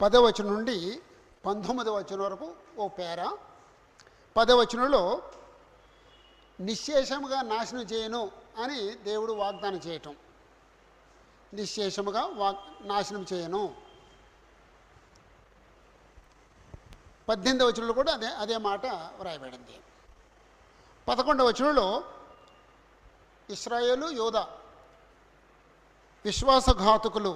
10వ వచనం నుండి 19వ వచనం వరకు ఓ పేర. 10వ వచనంలో నిశ్శేషముగా నాశనం చేయను అని దేవుడు వాగ్దానం చేయటం. నిశ్శేషముగా నాశనం చేయను. 18వ వచనంలో కూడా అదే మాట వ్రాయబడింది. 11వ వచనంలో ఇశ్రాయేలు యోధా విశ్వాసఘాతుకులు,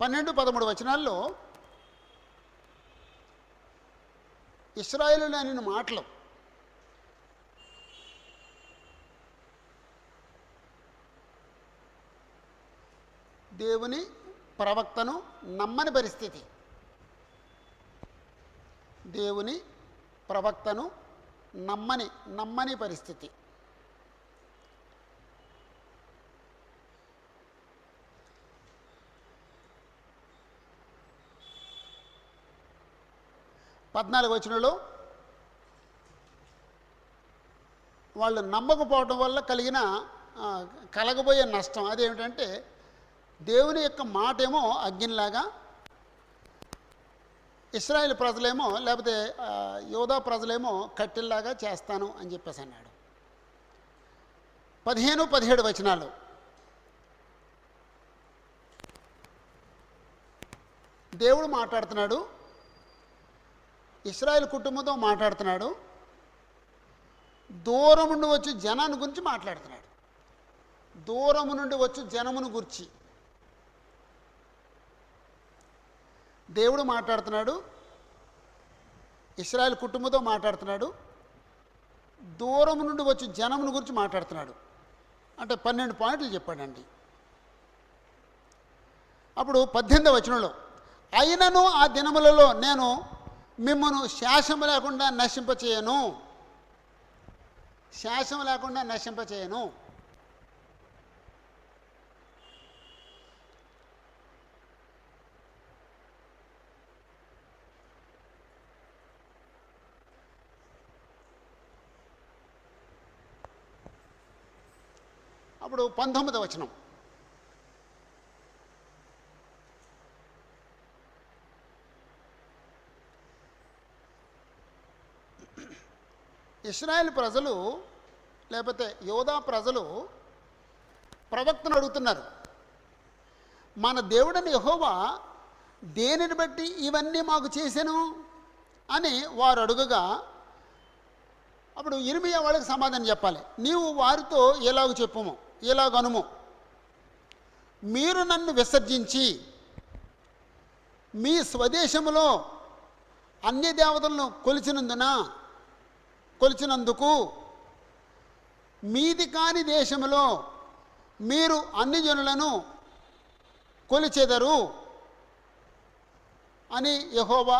12-13 వచనాల్లో ఇశ్రాయేలు అనే మాటలు దేవుని ప్రవక్తను నమ్మని పరిస్థితి. దేవుని ప్రవక్తను నమ్మని పరిస్థితి. పద్నాలుగు వచనంలో వాళ్ళు నమ్మకపోవడం వల్ల కలగబోయే నష్టం అదేమిటంటే దేవుని యొక్క మాట ఏమో అగ్నిలాగా, ఇశ్రాయేల్ ప్రజలేమో లేకపోతే యోధా ప్రజలేమో కట్టెల్లాగా చేస్తాను అని చెప్పేసి అన్నాడు. 15-17 వచనాలు దేవుడు మాట్లాడుతున్నాడు, ఇశ్రాయేల్ కుటుంబంతో మాట్లాడుతున్నాడు, దూరం నుండి వచ్చి జనాన్ని గురించి మాట్లాడుతున్నాడు. దూరము నుండి వచ్చి జనమును గురించి దేవుడు మాట్లాడుతున్నాడు, ఇశ్రాయేల్ కుటుంబంతో మాట్లాడుతున్నాడు, దూరం నుండి వచ్చి జనమును గురించి మాట్లాడుతున్నాడు. అంటే 12 పాయింట్లు చెప్పాడండి. అప్పుడు 18వ వచనంలో అయినను ఆ దినములలో నేను మిమ్మను శాసము లేకుండా నశింపచేయను. శాసము లేకుండా నశింపచేయను. అప్పుడు 19వ వచనం ఇశ్రాయేల్ ప్రజలు లేకపోతే యోధా ప్రజలు ప్రవక్తను అడుగుతున్నారు, మన దేవుడని యెహోవా దేనిని బట్టి ఇవన్నీ మాకు చేశాను అని వారు అడుగగా, అప్పుడు ఇర్మియా వాళ్ళకి సమాధానం చెప్పాలి. నీవు వారితో ఎలాగ చెప్పుము, ఎలాగనుము, మీరు నన్ను విసర్జించి మీ స్వదేశములో అన్య దేవతలను కొలిచినందుకు మీది కాని దేశములో మీరు అన్ని జనులను కొలిచెదరు అని యెహోవా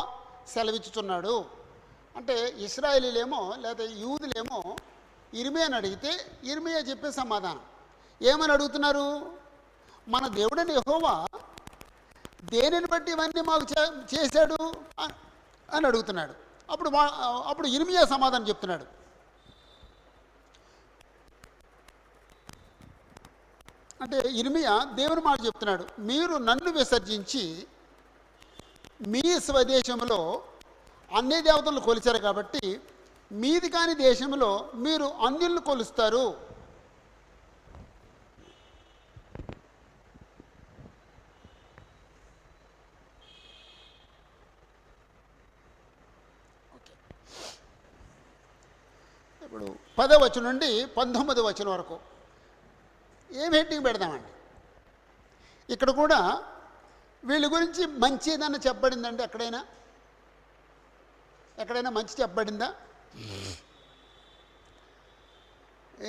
సెలవిచ్చుచున్నాడు. అంటే ఇశ్రాయేలీలేమో లేదా యూదులేమో ఇర్మియాని అడిగితే ఇర్మియా చెప్పే సమాధానం ఏమని అడుగుతున్నారు, మన దేవుడని యెహోవా దేనిని బట్టి ఇవన్నీ మాకు చేశాడు అని అడుగుతున్నాడు. అప్పుడు ఇర్మియా సమాధానం చెప్తున్నాడు. అంటే ఇర్మియా దేవుని మాట చెప్తున్నాడు, మీరు నన్ను విసర్జించి మీ స్వదేశంలో అన్ని దేవతలను కొలిచారు కాబట్టి మీది కాని దేశంలో మీరు అన్యులను కొలుస్తారు. ఇప్పుడు 10వ వచనం నుండి 19వ వచనం వరకు ఏం హెడ్డింగ్ పెడదామండి. ఇక్కడ కూడా వీళ్ళ గురించి మంచి ఏదన్నా చెప్పబడిందండి? ఎక్కడైనా మంచి చెప్పబడిందా?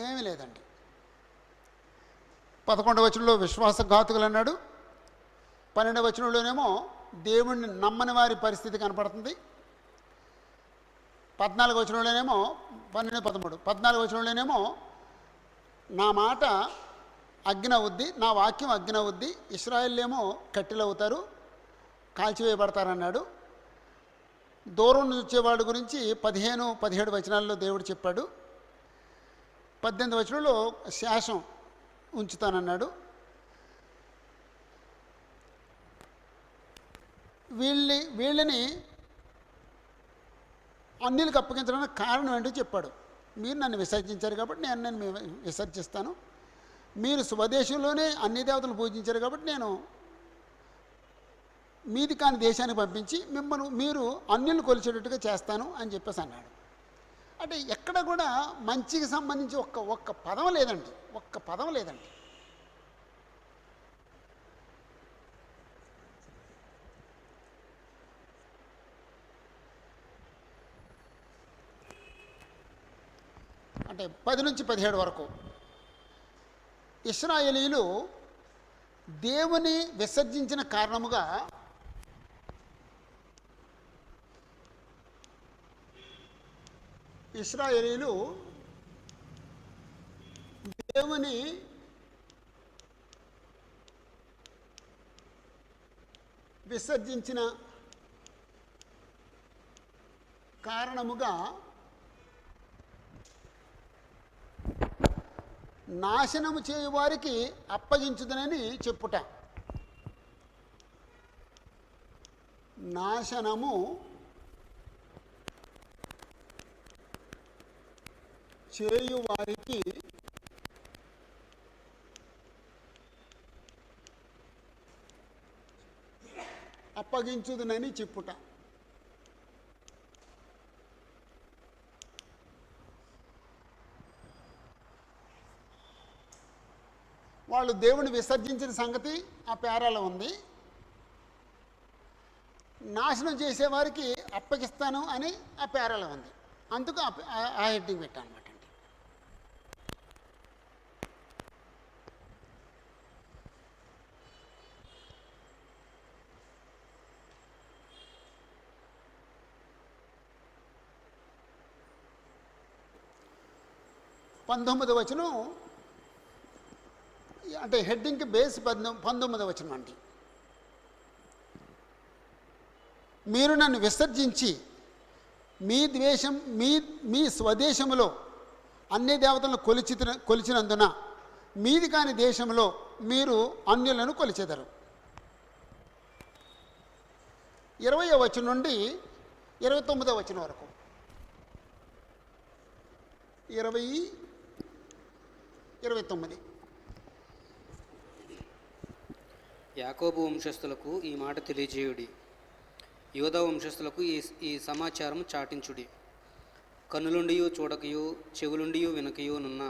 ఏమీ లేదండి. 11వ వచనంలో విశ్వాసఘాతుకులు అన్నాడు. 12వ వచనంలోనేమో దేవుణ్ణి నమ్మని వారి పరిస్థితి కనపడుతుంది. 14వ వచనంలోనేమో 12-13 14వ వచనంలోనేమో నా మాట అగ్ని అవుద్ది, నా వాక్యం అగ్ని అవుద్ది, ఇశ్రాయేలేమో కట్టెలు అవుతారు, కాల్చివేయబడతారన్నాడు. దూరం నుంచి వచ్చేవాడి గురించి 15-17 వచనాల్లో దేవుడు చెప్పాడు. 18వ వచనంలో శాసం ఉంచుతానన్నాడు. వీళ్ళని అన్యులకు అప్పగించడానికి కారణం ఏంటో చెప్పాడు. మీరు నన్ను విసర్జించారు కాబట్టి నేను విసర్జిస్తాను, మీరు స్వదేశంలోనే అన్ని దేవతలు పూజించారు కాబట్టి నేను మీది కాని దేశానికి పంపించి మీరు అన్యులు కొలిచేటట్టుగా చేస్తాను అని చెప్పేసి అన్నాడు. అంటే ఎక్కడ కూడా మంచికి సంబంధించి ఒక్క పదం లేదండి, ఒక్క పదం లేదండి. అంటే 10 నుంచి 17 వరకు ఇశ్రాయేలీలు దేవుని విసర్జించిన కారణముగా ఇశ్రాయేలీలు దేవుని విసర్జించిన కారణముగా నాశనము చేయువారికి అప్పగించుదనని చెప్పుట. నాశనము చేయువారికి అప్పగించుదనని చెప్పుట. వాళ్ళు దేవుని విసర్జించిన సంగతి ఆ పేరాలో ఉంది. నాశనం చేసేవారికి అప్పగిస్తాను అని ఆ పేరాలో ఉంది. అందుకు ఆ హెడ్డింగ్ పెట్టాను అనమాట అండి. పంతొమ్మిది వచనం అంటే హెడ్డింగ్కి బేస్ 19వ వచనం అండి. మీరు నన్ను విసర్జించి మీ స్వదేశములో అన్ని దేవతలను కొలిచినందున మీది కాని దేశంలో మీరు అన్యులను కొలిచెదరు. 20వ వచనం నుండి 29వ వచనం వరకు. 20, 29. యాకోబు వంశస్థులకు ఈ మాట తెలియజేయుడి, యోధా వంశస్థులకు ఈ సమాచారం చాటించుడి. కన్నులుండియు చూడకయు చెవులుండియు వినకయు నున్న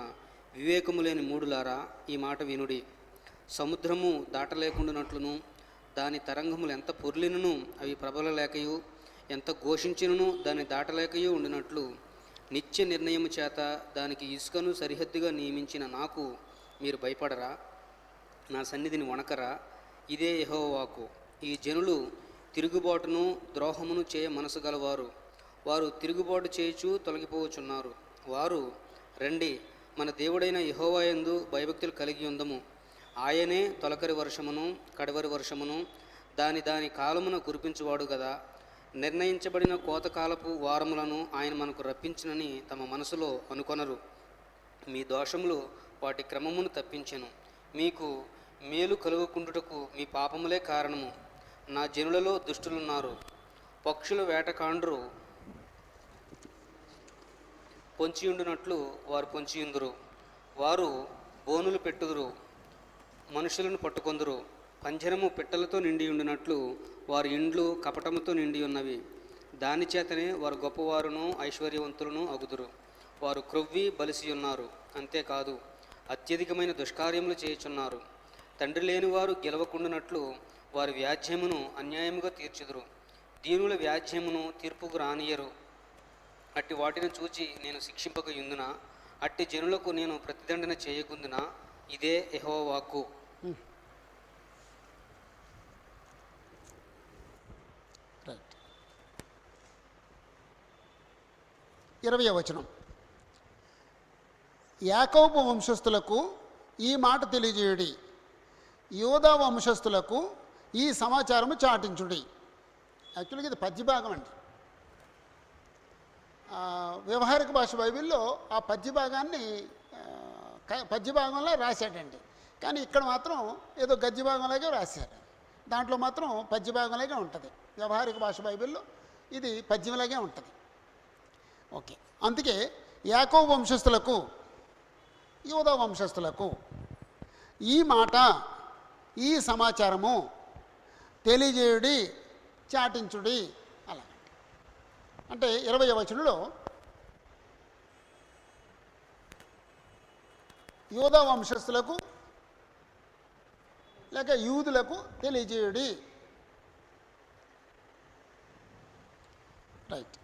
వివేకము లేని మూడులారా ఈ మాట వినుడి. సముద్రము దాటలేకుండానట్లును దాని తరంగములు ఎంత పొర్లినను అవి ప్రబలలేకయు ఎంత ఘోషించినను దాన్ని దాటలేకయు ఉండినట్లు నిత్య నిర్ణయము చేత దానికి ఇసుకను సరిహద్దుగా నియమించిన నాకు మీరు భయపడరా? నా సన్నిధిని వణకరా? ఇదే యెహోవా వాక్కు. ఈ జనులు తిరుగుబాటును ద్రోహమును చేయ మనసు గలవారు. వారు తిరుగుబాటు చేయుచు తొలగిపోవచున్నారు. వారు రండి, మన దేవుడైన యెహోవా యందు భయభక్తులు కలిగి ఉందము. ఆయనే తొలకరి వర్షమును కడవరి వర్షమును దాని కాలమున కురిపించువాడు కదా. నిర్ణయించబడిన కోతకాలపు వారములను ఆయన మనకు రప్పించునని తమ మనసులో అనుకొనరు. మీ దోషములు వాటి క్రమమును తప్పించెను. మీకు మేలు కలుగుకుంటుటకు మీ పాపములే కారణము. నా జనులలో దుష్టులున్నారు. పక్షులు వేటకాండ్రు పొంచియుండునట్లు వారు పొంచియుందురు. వారు బోనులు పెట్టుదురు, మనుషులను పట్టుకొందురు. పంజరము పిట్టలతో నిండి ఉండినట్లు వారి ఇండ్లు కపటముతో నిండి ఉన్నవి. దాని చేతనే వారు గొప్పవారును ఐశ్వర్యవంతులను అగుదురు. వారు క్రొవ్వి బలిసి ఉన్నారు. అంతేకాదు అత్యధికమైన దుష్కార్యములు చేయుచున్నారు. తండ్రి లేనివారు గెలవకుండానట్లు వారి వ్యాజ్యమును అన్యాయముగా తీర్చుదురు. దీనుల వ్యాజ్యమును తీర్పుకు రానియరు. అట్టి వాటిని చూచి నేను శిక్షింపక యుందునా? అట్టి జనులకు నేను ప్రతిదండన చేయకుందునా? ఇదే యెహోవా వాక్కు. 20వ వచనం. యాకోబు వంశస్థులకు ఈ మాట తెలియజేయుడి, యోధా వంశస్థులకు ఈ సమాచారము చాటించుడి. యాక్చువల్గా ఇది పద్యభాగం అండి. వ్యవహారిక భాష బైబిల్లో ఆ పద్యభాగాన్ని పద్యభాగంలో రాశాడండి. కానీ ఇక్కడ మాత్రం ఏదో గద్యభాగంలాగే రాశారు. దాంట్లో మాత్రం పద్యభాగంలాగే ఉంటుంది. వ్యవహారిక భాష బైబిల్లో ఇది పద్యంలాగే ఉంటుంది. ఓకే, అందుకే యాకోబు వంశస్థులకు యూదా వంశస్థులకు ఈ మాట, ఈ సమాచారము తెలియజేయుడి, చాటించుడి అలా. అంటే 20వ వచనంలో యూదా వంశస్థులకు లేక యూదులకు తెలియజేయుడి. రైట్.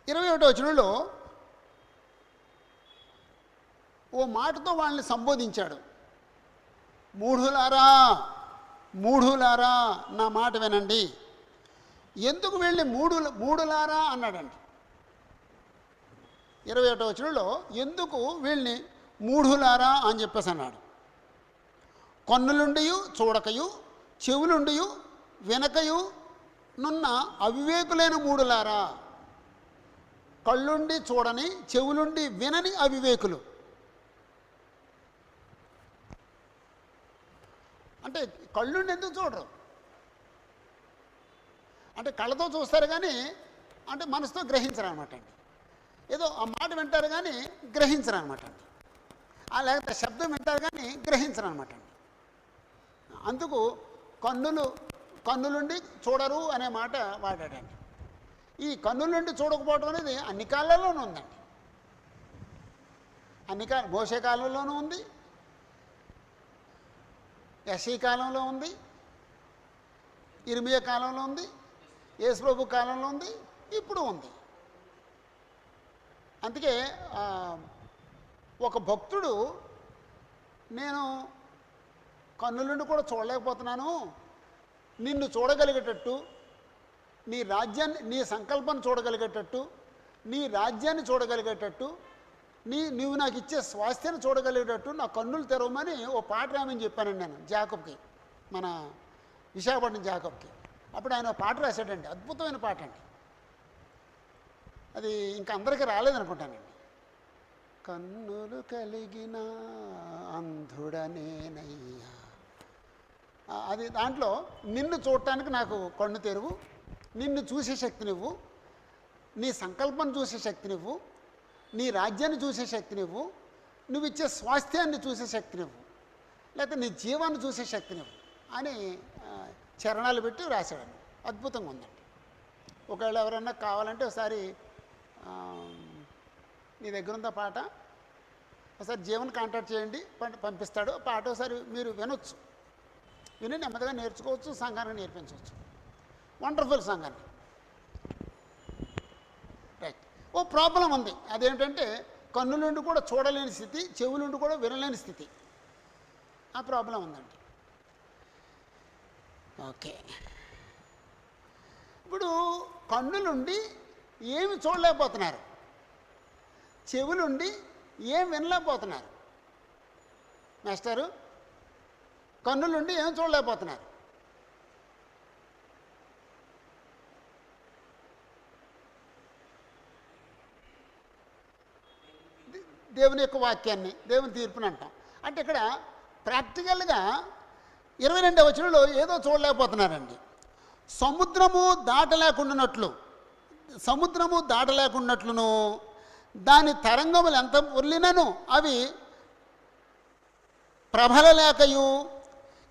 21వ వచనంలో ఓ మాటతో వాళ్ళని సంబోధించాడు. మూఢులారా, మూఢులారా నా మాట వినండి. ఎందుకు వెళ్ళి మూఢులారా అన్నాడండి. 21వ వచనంలో ఎందుకు వీళ్ళని మూఢులారా అని చెప్పేసి అన్నాడు. కన్నులుండియు చూడకయు, చెవులుండియు వినకయు నున్న అవివేకులైన మూఢులారా. కళ్ళుండి చూడని, చెవులుండి వినని అవివేకులు. అంటే కళ్ళుండి ఎందుకు చూడరు? అంటే కళ్ళతో చూస్తారు కానీ అంటే మనసుతో గ్రహించరు అనమాట అండి. ఏదో ఆ మాట వింటారు కానీ గ్రహించరు అనమాట అండి. లేకపోతే శబ్దం వింటారు కానీ గ్రహించరు అనమాట అండి. అందుకు కన్నులుండి చూడరు అనే మాట వాడాడండి. ఈ కన్నులుండి చూడకపోవడం అనేది అన్ని కాలాల్లోనూ ఉందండి. మోషే కాలంలోనూ ఉంది, యెషయా కాలంలో ఉంది, ఇర్మియా కాలంలో ఉంది, యేసు ప్రభు కాలంలో ఉంది, ఇప్పుడు ఉంది. అందుకే ఒక భక్తుడు నేను కన్నులుండి కూడా చూడలేకపోతున్నాను, నిన్ను చూడగలిగేటట్టు, నీ రాజ్యాన్ని, నీ సంకల్పాన్ని చూడగలిగేటట్టు, నీ రాజ్యాన్ని చూడగలిగేటట్టు, నువ్వు నాకు ఇచ్చే స్వాస్థ్యాన్ని చూడగలిగేటట్టు నా కన్నులు తెరవమని ఓ పాట రామని చెప్పానండి నేను జాకబ్కి, మన విశాఖపట్నం జాకబ్కి. అప్పుడు ఆయన పాట రాశాడండి, అద్భుతమైన పాట అండి. అది ఇంకా అందరికీ రాలేదనుకుంటానండి. కన్నులు కలిగిన అంధుడనేనయ్యా, అది దాంట్లో నిన్ను చూడటానికి నాకు కన్ను తెరువు, నిన్ను చూసే శక్తినివ్వు, నీ సంకల్పం చూసే శక్తినివ్వు, నీ రాజ్యాన్ని చూసే శక్తినివ్వు, నువ్వు ఇచ్చే స్వాస్థ్యాన్ని చూసే శక్తినివ్వు, లేకపోతే నీ జీవాన్ని చూసే శక్తినివ్వు అని చరణాలు పెట్టి రాశాడండి. అద్భుతంగా ఉందండి. ఒకవేళ ఎవరన్నా కావాలంటే ఒకసారి నీ దగ్గర ఉందా పాట, ఒకసారి జీవన్ కాంటాక్ట్ చేయండి, పంపిస్తాడు. పాట ఒకసారి మీరు వినొచ్చు, విని నెమ్మదిగా నేర్చుకోవచ్చు, సంఘాన్ని నేర్పించవచ్చు. వండర్ఫుల్ సంఘాన్ని. రైట్. ఓ ప్రాబ్లం ఉంది, అదేంటంటే కన్నులుండి కూడా చూడలేని స్థితి, చెవులుండి కూడా వినలేని స్థితి. ఆ ప్రాబ్లం ఉందండి. ఓకే, ఇప్పుడు కన్నులుండి ఏమి చూడలేకపోతున్నారు, చెవులుండి ఏం వినలేకపోతున్నారు. మాస్టారు, కన్నులుండి ఏం చూడలేకపోతున్నారు, దేవుని యొక్క వాక్యాన్ని, దేవుని తీర్పుని అంటాం. అంటే ఇక్కడ ప్రాక్టికల్గా 22వ వచనంలో ఏదో చూడలేకపోతున్నారండి. సముద్రము దాటలేకున్నట్లును దాని తరంగములు ఎంత పొర్లినను అవి ప్రబలలేకయు,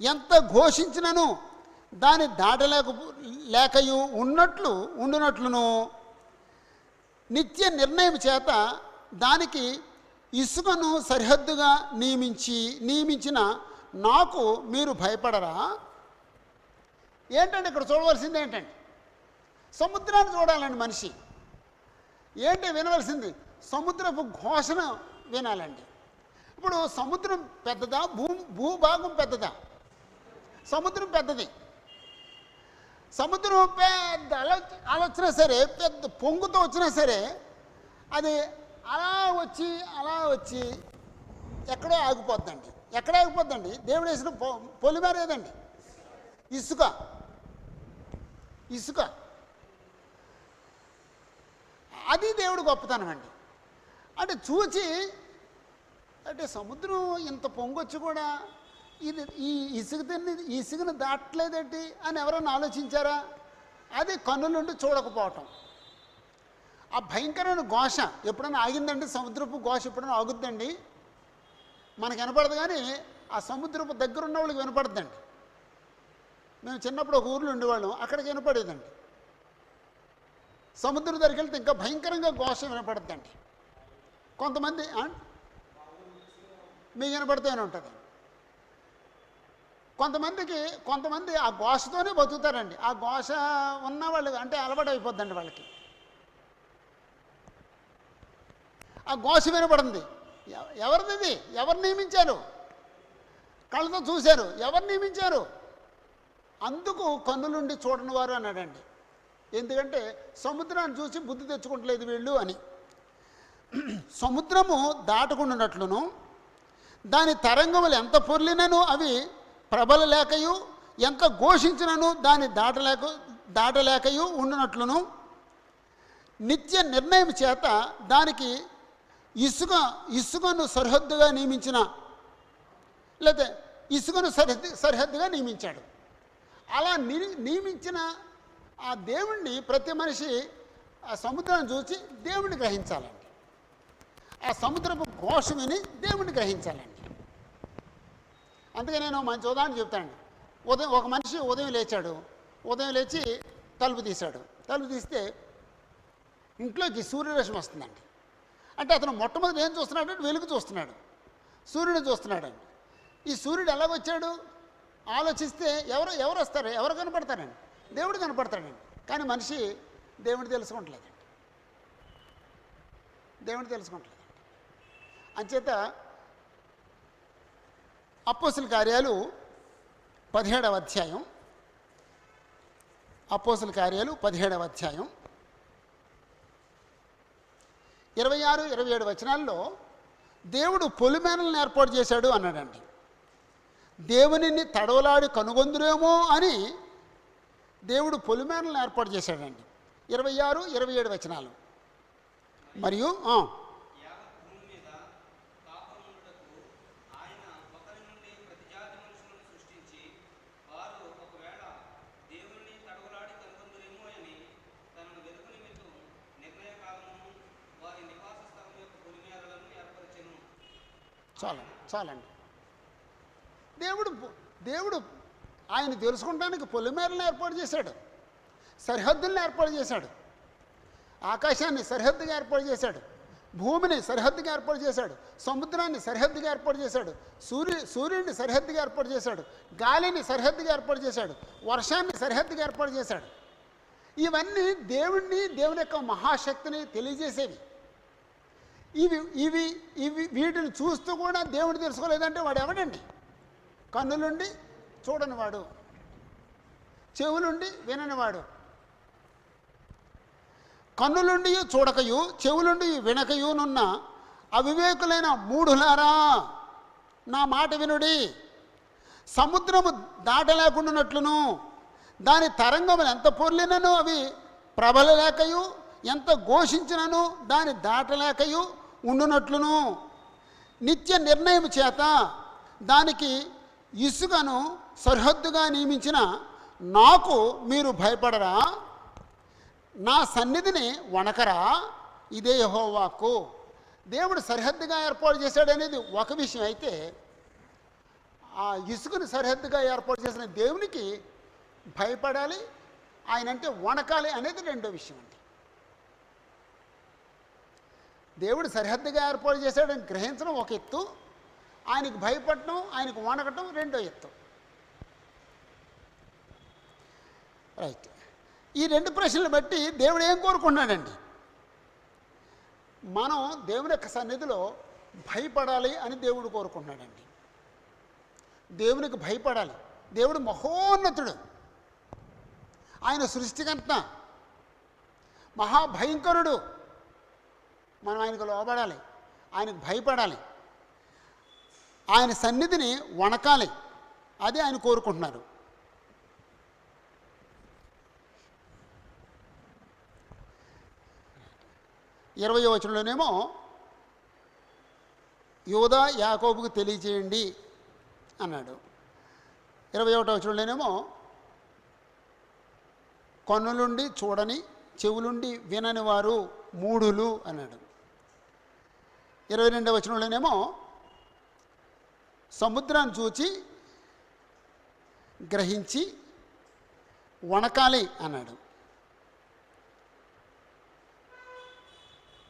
ఎంత ఘోషించినను దాని లేకయు ఉండునట్లును నిత్య నిర్ణయం చేత దానికి ఇసుకను సరిహద్దుగా నియమించిన నాకు మీరు భయపడరా? ఏంటంటే ఇక్కడ చూడవలసింది ఏంటంటే సముద్రాన్ని చూడాలండి మనిషి. ఏంటి వినవలసింది? సముద్రపు ఘోషణ వినాలండి. ఇప్పుడు సముద్రం పెద్దదా, భూభాగం పెద్దదా? సముద్రం పెద్దది. సముద్రం పెద్ద ఆలోచన సరే, పెద్ద పొంగుతో వచ్చినా సరే అది అలా వచ్చి ఎక్కడో ఆగిపోద్దండి. ఎక్కడ ఆగిపోద్దండి? దేవుడు వేసిన పొలిమేరేదండి, ఇసుక. అది దేవుడు గొప్పతనం అండి. అంటే చూచి, అంటే సముద్రం ఇంత పొంగొచ్చి కూడా ఈ ఇసుకను దాటలేదేంటి అని ఎవరైనా ఆలోచించారా? అది కన్నులుండి చూడకపోవటం. ఆ భయంకరమైన ఘోష ఎప్పుడైనా ఆగిందండి? సముద్రపు ఘోష ఎప్పుడైనా ఆగుద్దండి? మనకు వినపడదు, కానీ ఆ సముద్రపు దగ్గర ఉన్న వాళ్ళకి వినపడద్దండి. మేము చిన్నప్పుడు ఒక ఊర్లో ఉండేవాళ్ళం, అక్కడికి వినపడేదండి. సముద్రం దగ్గరికి వెళ్తే ఇంకా భయంకరంగా ఘోష వినపడద్దండి. కొంతమంది మీకు వినపడితేనే ఉంటుంది. కొంతమంది ఆ ఘోషతోనే బతుకుతారండి. ఆ ఘోష ఉన్న వాళ్ళు అంటే అలవాటు అయిపోద్దండి వాళ్ళకి. ఆ ఘోష వినపడింది, ఎవరిది? ఎవరు నియమించారు? కళ్ళతో చూశారు, ఎవరు నియమించారు? అందుకు కన్నులుండి చూడని వారు అన్నాడండి. ఎందుకంటే సముద్రాన్ని చూసి బుద్ధి తెచ్చుకుంటలేదు వీళ్ళు అని. సముద్రము దాటుకుంటున్నట్లును దాని తరంగములు ఎంత పొర్లినను అవి ప్రబలలేకయు, ఎంత ఘోషించినను దాన్ని దాటలేకయు ఉండునట్లును నిత్య నిర్ణయం చేత దానికి ఇసుకను సరిహద్దుగా నియమించిన, లేకపోతే ఇసుకను సరిహద్దుగా నియమించాడు. అలా నియమించిన ఆ దేవుణ్ణి ప్రతి మనిషి ఆ సముద్రాన్ని చూసి దేవుణ్ణి గ్రహించాలండి. ఆ సముద్రపు ఘోష విని దేవుణ్ణి గ్రహించాలండి. అందుకే నేను మంచి ఉదాహరణ చెప్తానండి. ఒక మనిషి ఉదయం లేచి తలుపు తీశాడు. తలుపు తీస్తే ఇంట్లోకి సూర్యరశ్మి వస్తుందండి. అంటే అతను మొట్టమొదటి ఏం చూస్తున్నాడు? వెలుగు చూస్తున్నాడు, సూర్యుడు చూస్తున్నాడండి. ఈ సూర్యుడు ఎలాగొచ్చాడు ఆలోచిస్తే ఎవరు వస్తారు? ఎవరు కనపడతారండి? దేవుడు కనపడతాడండి. కానీ మనిషి దేవుడు తెలుసుకుంటలేదండి. అంచేత అపోస్తుల కార్యాలు 17వ అధ్యాయం 26, 27 వచనాల్లో దేవుడు పొలిమేనలను ఏర్పాటు చేశాడు అన్నాడండి. దేవునిని తడవలాడి కనుగొందురేమో అని దేవుడు పొలిమేనలను ఏర్పాటు చేశాడండి. 26, 27 వచనాలు. మరియు చాలండి. దేవుడు ఆయన తెలుసుకుంటానికి పొలిమేరలను ఏర్పాటు చేశాడు, సరిహద్దులను ఏర్పాటు చేశాడు, ఆకాశాన్ని సరిహద్దుగా ఏర్పాటు చేశాడు, భూమిని సరిహద్దుగా ఏర్పాటు చేశాడు, సముద్రాన్ని సరిహద్దుగా ఏర్పాటు చేశాడు, సూర్యుడిని సరిహద్దుగా ఏర్పాటు చేశాడు, గాలిని సరిహద్దుగా ఏర్పాటు చేశాడు, వర్షాన్ని సరిహద్దుగా ఏర్పాటు చేశాడు. ఇవన్నీ దేవుని యొక్క మహాశక్తిని తెలియజేసేవి. వీటిని చూస్తూ కూడా దేవుడు తెలుసుకోలేదంటే వాడు ఎవడండి? కన్నులుండి చూడనివాడు, చెవులుండి విననివాడు. కన్నులుండి చూడకయు, చెవులుండి వినకయునున్న అవివేకులైన మూఢులారా నా మాట వినుడి. సముద్రము దాటలేకుండానట్లును దాని తరంగములు ఎంత పొర్లినను అవి ప్రబలలేకయు, ఎంత ఘోషించినను దాన్ని దాటలేకయు ఉండునట్లును నిత్య నిర్ణయం చేత దానికి ఇసుకను సరిహద్దుగా నియమించిన నాకు మీరు భయపడరా? నా సన్నిధిని వణకరా? ఇదే యెహోవా వాక్కు. దేవుడు సరిహద్దుగా ఏర్పాటు చేశాడనేది ఒక విషయం అయితే, ఆ ఇసుకను సరిహద్దుగా ఏర్పాటు చేసిన దేవునికి భయపడాలి, ఆయనంటే వణకాలి అనేది రెండో విషయం అండి. దేవుడు సరిహద్దుగా ఏర్పాటు చేశాడని గ్రహించడం ఒక ఎత్తు, ఆయనకు భయపడటం, ఆయనకు వణకటం రెండో ఎత్తు. రైట్. ఈ రెండు ప్రశ్నలు బట్టి దేవుడు ఏం కోరుకున్నాడండి? మనం దేవుని యొక్క సన్నిధిలో భయపడాలి అని దేవుడు కోరుకున్నాడండి. దేవునికి భయపడాలి. దేవుడు మహోన్నతుడు, ఆయన సృష్టికర్త, మహాభయంకరుడు. మనం ఆయనకు లోబడాలి, ఆయనకు భయపడాలి, ఆయన సన్నిధిని వణకాలి. అదే ఆయన కోరుకుంటున్నారు. ఇరవై వచనంలోనేమో యోధా యాకోబుకు తెలియజేయండి అన్నాడు. 21వ వచనంలోనేమో కన్నులుండి చూడని చెవులుండి వినని వారు మూఢులు అన్నాడు. 22వ వచనంలోనేమో సముద్రాన్ని చూచి గ్రహించి వణకాలి అన్నాడు.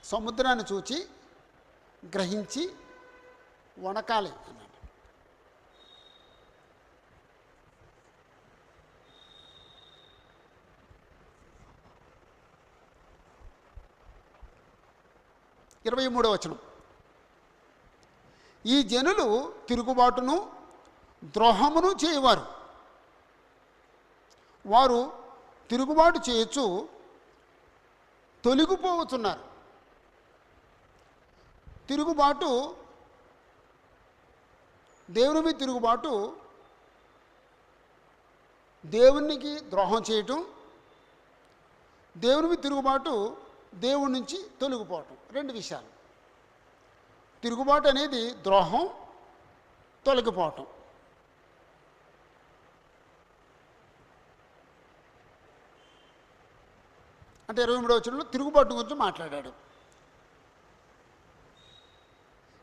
సముద్రాన్ని చూచి గ్రహించి వణకాలి అన్నాడు. ఇరవై 23వ వచనం, ఈ జనులు తిరుగుబాటును ద్రోహమును చేయవారు, వారు తిరుగుబాటు చేయొచ్చు తొలగిపోతున్నారు. తిరుగుబాటు, దేవుని మీద తిరుగుబాటు, దేవునికి ద్రోహం చేయటం, దేవుని మీద తిరుగుబాటు, దేవుడి నుంచి తొలగిపోవటం, రెండు విషయాలు. తిరుగుబాటు అనేది ద్రోహం, తొలగిపోవటం. అంటే 23వ వచనంలో తిరుగుబాటు గురించి మాట్లాడాడు.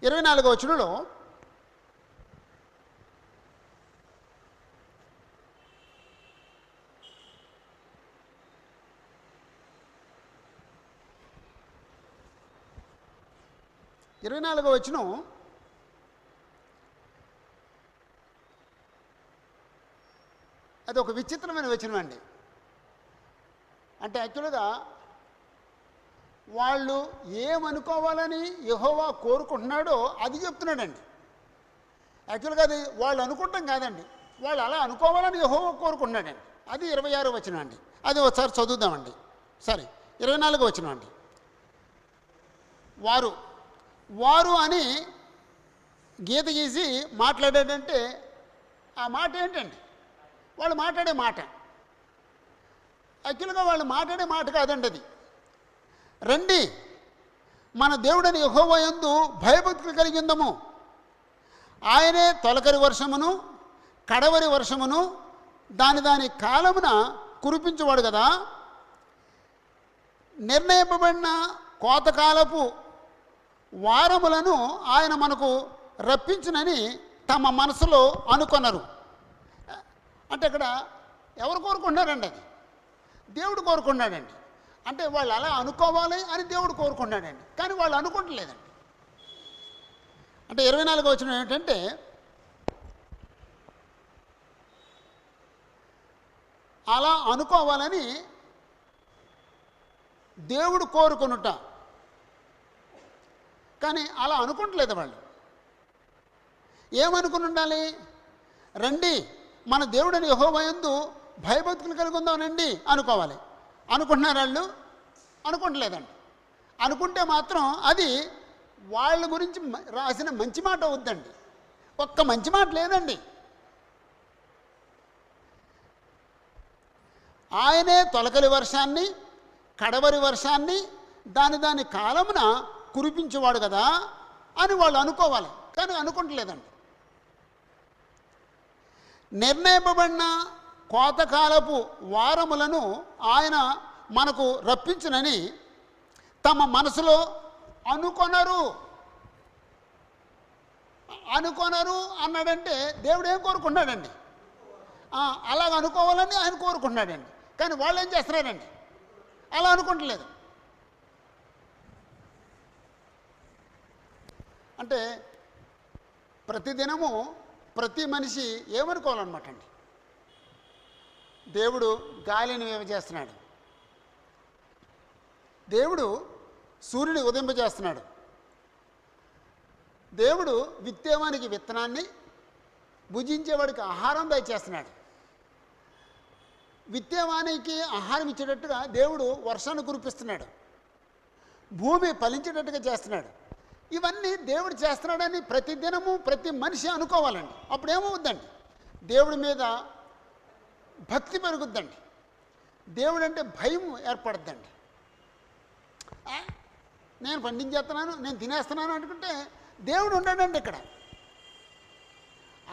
24వ వచనంలో వచనం అది ఒక విచిత్రమైన వచనం అండి. అంటే యాక్చువల్గా వాళ్ళు ఏమనుకోవాలని యెహోవా కోరుకుంటున్నాడో అది చెప్తున్నాడండి. యాక్చువల్గా అది వాళ్ళు అనుకుంటాం కాదండి, వాళ్ళు అలా అనుకోవాలని యెహోవా కోరుకుంటున్నాడండి. అది 26వ వచనం అండి. అది ఒకసారి చదువుదామండి. సరే, 24వ వచనం అండి. వారు వారు అని గీత గీసి మాట్లాడాడంటే ఆ మాట ఏంటండి? వాళ్ళు మాట్లాడే మాట. యాక్చువల్గా వాళ్ళు మాట్లాడే మాట కాదండి అది. రండి మన దేవుడని యెహోవా యందు భయభక్తులు కలిగి ఉందాము, ఆయనే తొలకరి వర్షమును కడవరి వర్షమును దాని కాలమున కురిపించేవాడు కదా, నిర్ణయింపబడిన కోతకాలపు వారములను ఆయన మనకు రప్పించునని తమ మనసులో అనుకొనరు. అంటే ఇక్కడ ఎవరు కోరుకుంటున్నారండి? అది దేవుడు కోరుకున్నాడండి. అంటే వాళ్ళు అలా అనుకోవాలి అని దేవుడు కోరుకున్నాడండి, కానీ వాళ్ళు అనుకుంటలేదండి. అంటే 24వ వచనం ఏంటంటే, అలా అనుకోవాలని దేవుడు కోరుకొనుట, కానీ అలా అనుకుంటలేదు వాళ్ళు. ఏమనుకుని ఉండాలి? రండి మన దేవుడని యెహోవా యందు భయభక్తులు కలిగి ఉందామనండి అనుకోవాలి. అనుకుంటున్నారు వాళ్ళు? అనుకుంటలేదండి. అనుకుంటే మాత్రం అది వాళ్ళ గురించి రాసిన మంచి మాట అవుద్దండి. ఒక్క మంచి మాట లేదండి. ఆయనే తొలకరి వర్షాన్ని కడవరి వర్షాన్ని దాని కాలమున కురిపించేవాడు కదా అని వాళ్ళు అనుకోవాలి, కానీ అనుకుంటలేదండి. నిర్ణయింపబడిన కోతకాలపు వారములను ఆయన మనకు రప్పించునని తమ మనసులో అనుకొనరు. అనుకొనరు అన్నాడంటే దేవుడు ఏం కోరుకున్నాడండి? అలాగ అనుకోవాలని ఆయన కోరుకున్నాడండి, కానీ వాళ్ళు ఏం చేస్తున్నారండి? అలా అనుకుంటలేదు. అంటే ప్రతిదినము ప్రతి మనిషి ఏమనుకోవాలన్నమాట అండి? దేవుడు గాలిని వేవజేస్తున్నాడు, దేవుడు సూర్యుని ఉదయింపజేస్తున్నాడు, దేవుడు విత్తేవానికి విత్తనాన్ని, భుజించేవాడికి ఆహారం దయచేస్తున్నాడు. విత్తేవానికి ఆహారం ఇచ్చేటట్టుగా దేవుడు వర్షాన్ని కురిపిస్తున్నాడు, భూమి ఫలించేటట్టుగా చేస్తున్నాడు. ఇవన్నీ దేవుడు చేస్తున్నాడని ప్రతిదినము ప్రతి మనిషి అనుకోవాలండి. అప్పుడు ఏమవుద్దండి? దేవుడి మీద భక్తి పెరుగుద్దండి, దేవుడు అంటే భయం ఏర్పడుద్దండి. నేను పండించేస్తున్నాను, నేను తినేస్తున్నాను అనుకుంటే దేవుడు ఉండడండి ఇక్కడ.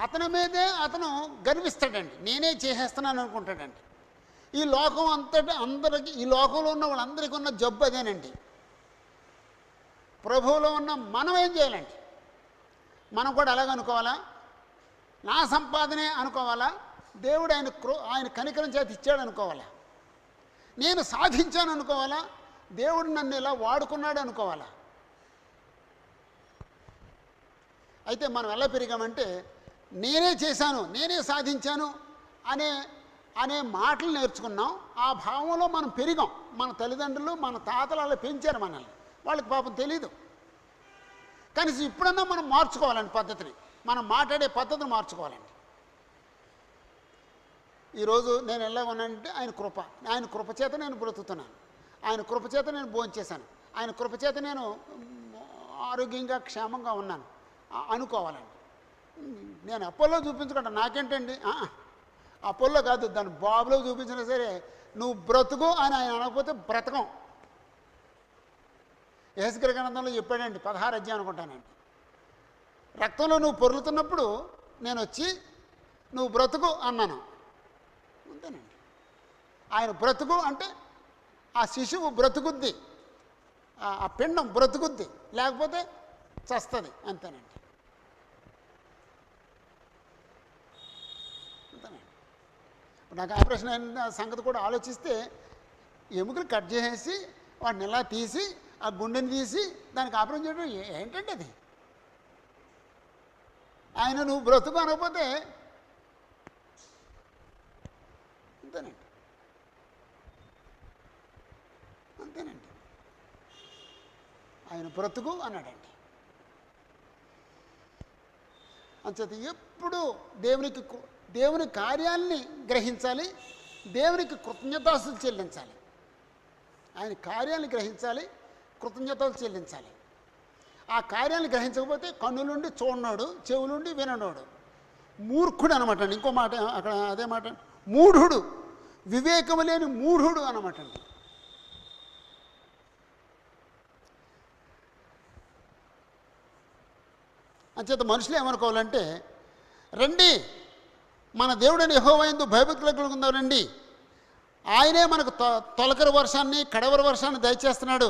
అతని మీదే అతను గర్విస్తాడండి, నేనే చేసేస్తున్నాను అనుకుంటాడండి. ఈ లోకం అంతటా అందరికీ, ఈ లోకంలో ఉన్న వాళ్ళందరికీ ఉన్న జబ్బు అదేనండి. ప్రభువులో ఉన్న మనం ఏం చేయాలండి? మనం కూడా అలాగ అనుకోవాలా? నా సంపాదనే అనుకోవాలా? దేవుడు ఆయన కనికరం చేతి ఇచ్చాడు అనుకోవాలా? నేను సాధించాను అనుకోవాలా? దేవుడు నన్ను ఇలా వాడుకున్నాడు అనుకోవాలా? అయితే మనం ఎలా పెరిగామంటే నేనే చేశాను, నేనే సాధించాను అనే మాటలు నేర్చుకున్నాం. ఆ భావంలో మనం పెరిగాం. మన తల్లిదండ్రులు, మన తాతలు అలా పెంచారు మనల్ని. వాళ్ళకి పాపం తెలీదు. కానీ ఇప్పుడన్నా మనం మార్చుకోవాలండి పద్ధతిని, మనం మాట్లాడే పద్ధతిని మార్చుకోవాలండి. ఈరోజు నేను ఎలా ఉన్నానంటే ఆయన కృపచేత నేను బ్రతుకుతున్నాను, ఆయన కృపచేత నేను భోంచేశాను, ఆయన కృపచేత నేను ఆరోగ్యంగా క్షేమంగా ఉన్నాను అనుకోవాలండి. నేను అపోలో చూపించుకుంటా, నాకేంటండి? అపోలో కాదు, దాన్ని బాబులో చూపించినా సరే నువ్వు బ్రతుకు అని ఆయన అనకపోతే బ్రతకం. యెహెజ్కేలు గ్రంథంలో చెప్పాడండి, 16 అధ్యాయం అనుకుంటానండి. రక్తంలో నువ్వు పొర్లుతున్నప్పుడు నేను వచ్చి నువ్వు బ్రతుకు అన్నాను, అంతేనండి. ఆయన బ్రతుకు అంటే ఆ శిశువు బ్రతుకుద్ది, ఆ పిండం బ్రతుకుద్ది, లేకపోతే చస్తుంది, అంతేనండి. అంతేనండి. నాకు ఆపరేషన్ అయిన సంగతి కూడా ఆలోచిస్తే ఎముకలు కట్ చేసేసి వాడిని ఇలా తీసి ఆ గుండెని తీసి దానికి ఆపరేషన్ చేయడం ఏంటంటే అది? ఆయన నువ్వు బ్రతుకు అనకపోతే అంతేనండి, అంతేనండి. ఆయన బ్రతుకు అన్నాడండి. అంచేత ఎప్పుడు దేవుని కార్యాలని గ్రహించాలి, దేవునికి కృతజ్ఞతాస్తులు చెల్లించాలి. ఆయన కార్యాలను గ్రహించాలి, కృతజ్ఞతలు చెల్లించాలి. ఆ కార్యాలను గ్రహించకపోతే కన్నులుండి చూడనోడు, చెవులుండి విననోడు మూర్ఖుడు అనమాట అండి. ఇంకో మాట అక్కడ అదే మాట, మూఢుడు, వివేకము లేని మూఢుడు అనమాట అండి. అంచేత మనుషులు ఏమనుకోవాలంటే, రండి మన దేవుడని యెహోవా యందు భయభక్తులు కలుగుకుందాం రండి, ఆయనే మనకు తొలకరి వర్షాన్ని కడవరి వర్షాన్ని దయచేస్తున్నాడు,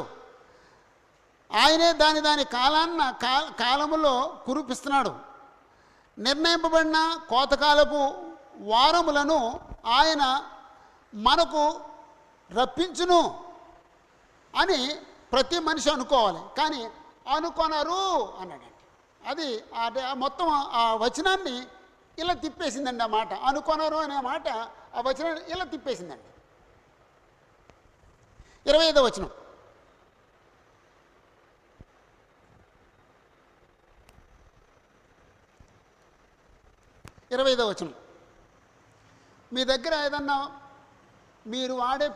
ఆయనే దాని కాలములో కురిపిస్తున్నాడు, నిర్ణయింపబడిన కోతకాలపు వారములను ఆయన మనకు రప్పించును అని ప్రతి మనిషి అనుకోవాలి. కానీ అనుకొనరు అన్నాడండి. అది మొత్తం ఆ వచనాన్ని ఇలా తిప్పేసిందండి. ఆ మాట అనుకొనరు అనే మాట ఆ వచనాన్ని ఇలా తిప్పేసిందండి. 25వ వచనం, మీ దగ్గర ఏదన్నా మీరు వాడే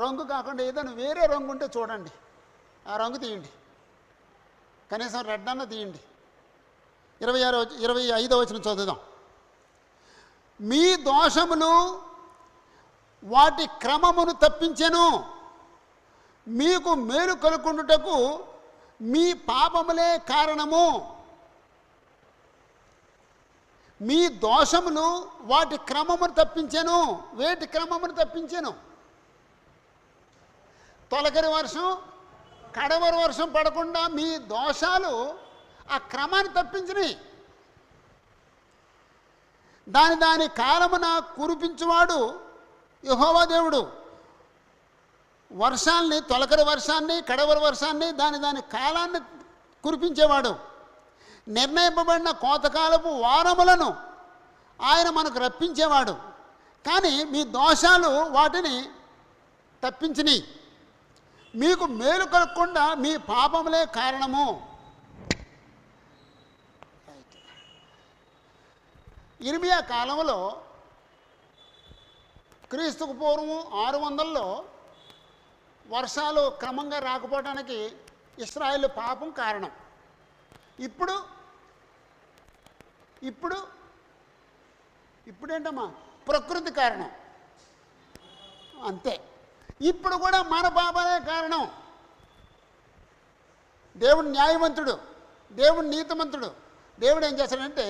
రంగు కాకుండా ఏదైనా వేరే రంగు ఉంటే చూడండి, ఆ రంగు తీయండి, కనీసం రెడ్ అన్న తీయండి. 25వ వచనం చదువుదాం. మీ దోషములు వాటి క్రమమును తప్పించెను, మీకు మేలు కలుగుటకు మీ పాపములే కారణము. మీ దోషములు వాటి క్రమమును తప్పించెను. వేటి క్రమమును తప్పించెను? తొలకరి వర్షం కడవరి వర్షం పడకుండా మీ దోషాలు ఆ క్రమాన్ని తప్పించినాయి. దాని కాలమున కురిపించువాడు యెహోవా దేవుడు. వర్షాన్ని, తొలకరి వర్షాన్ని, కడవరి వర్షాన్ని, దాని కాలాన్ని కురిపించేవాడు. నిర్ణయింపబడిన కోతకాలపు వారములను ఆయన మనకు రప్పించేవాడు. కానీ మీ దోషాలు వాటిని తప్పించినాయి. మీకు మేలు కలగకుండా మీ పాపములే కారణము. ఇర్మియా కాలంలో క్రీస్తుకు పూర్వం 600లో వర్షాలు క్రమంగా రాకపోవడానికి ఇశ్రాయేలు పాపం కారణం. ఇప్పుడేంటమ్మా ప్రకృతి కారణం. అంతే. ఇప్పుడు కూడా మన పాపాలే కారణం. దేవుడు న్యాయవంతుడు, దేవుడు నీతిమంతుడు. దేవుడు ఏం చేస్తాడంటే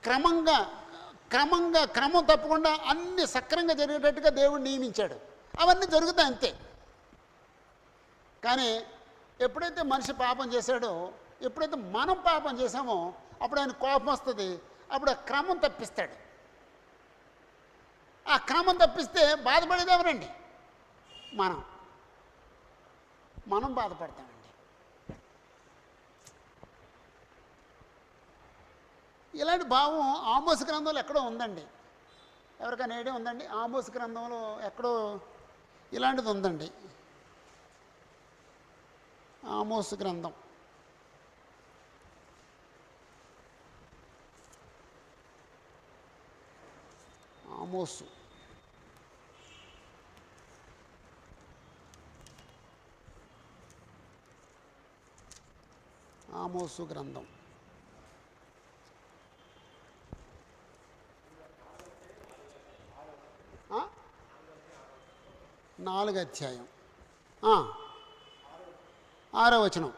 క్రమం తప్పకుండా అన్ని సక్రంగా జరిగేటట్టుగా దేవుడు నియమించాడు. అవన్నీ జరుగుతాయి అంతే. కానీ ఎప్పుడైతే మనిషి పాపం చేశాడో, ఎప్పుడైతే మనం పాపం చేశామో అప్పుడు ఆయన కోపం వస్తుంది. అప్పుడు ఆ క్రమం తప్పిస్తాడు. ఆ క్రమం తప్పిస్తే బాధపడేది ఎవరండి? మనం బాధపడతామండి. ఇలాంటి భావం ఆమోస్ గ్రంథంలో ఎక్కడో ఉందండి. ఎవరికైనా ఐడియా ఉందండి? ఆమోస్ గ్రంథంలో ఎక్కడో ఇలాంటిది ఉందండి. ఆమోస్ గ్రంథం ఆమోసు గ్రంథం 4వ అధ్యాయం 6వ వచనం.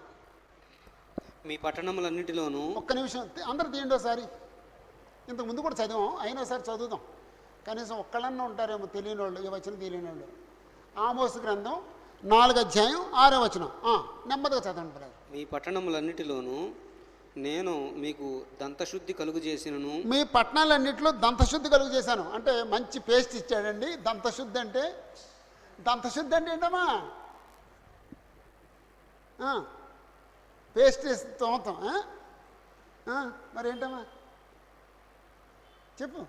మీ పట్టణములన్నిటిలోనూ, ఒక్క నిమిషం అందరూ తీయండి ఒకసారి. ఇంతకు ముందు కూడా చదివాం, అయినా సరే చదువుదాం. కనీసం ఒక్కళ్ళన్నా ఉంటారేమో తెలియని వాళ్ళు, ఈ వచనం తెలియని వాళ్ళు. ఆమోస్ గ్రంథం 4వ అధ్యాయం 6వ వచనం. నెమ్మదిగా చదవండి. మీ పట్టణములన్నిటిలోనూ నేను మీకు దంతశుద్ధి కలుగు చేసినను. మీ పట్టణాలన్నింటిలో దంతశుద్ధి కలుగు చేశాను అంటే మంచి పేస్ట్ ఇచ్చాడండి. దంతశుద్ధి అంటే ఏంటమ్మా? పేస్ట్ వేసి తోమతాం. మరి ఏంటమ్మా చెప్పు.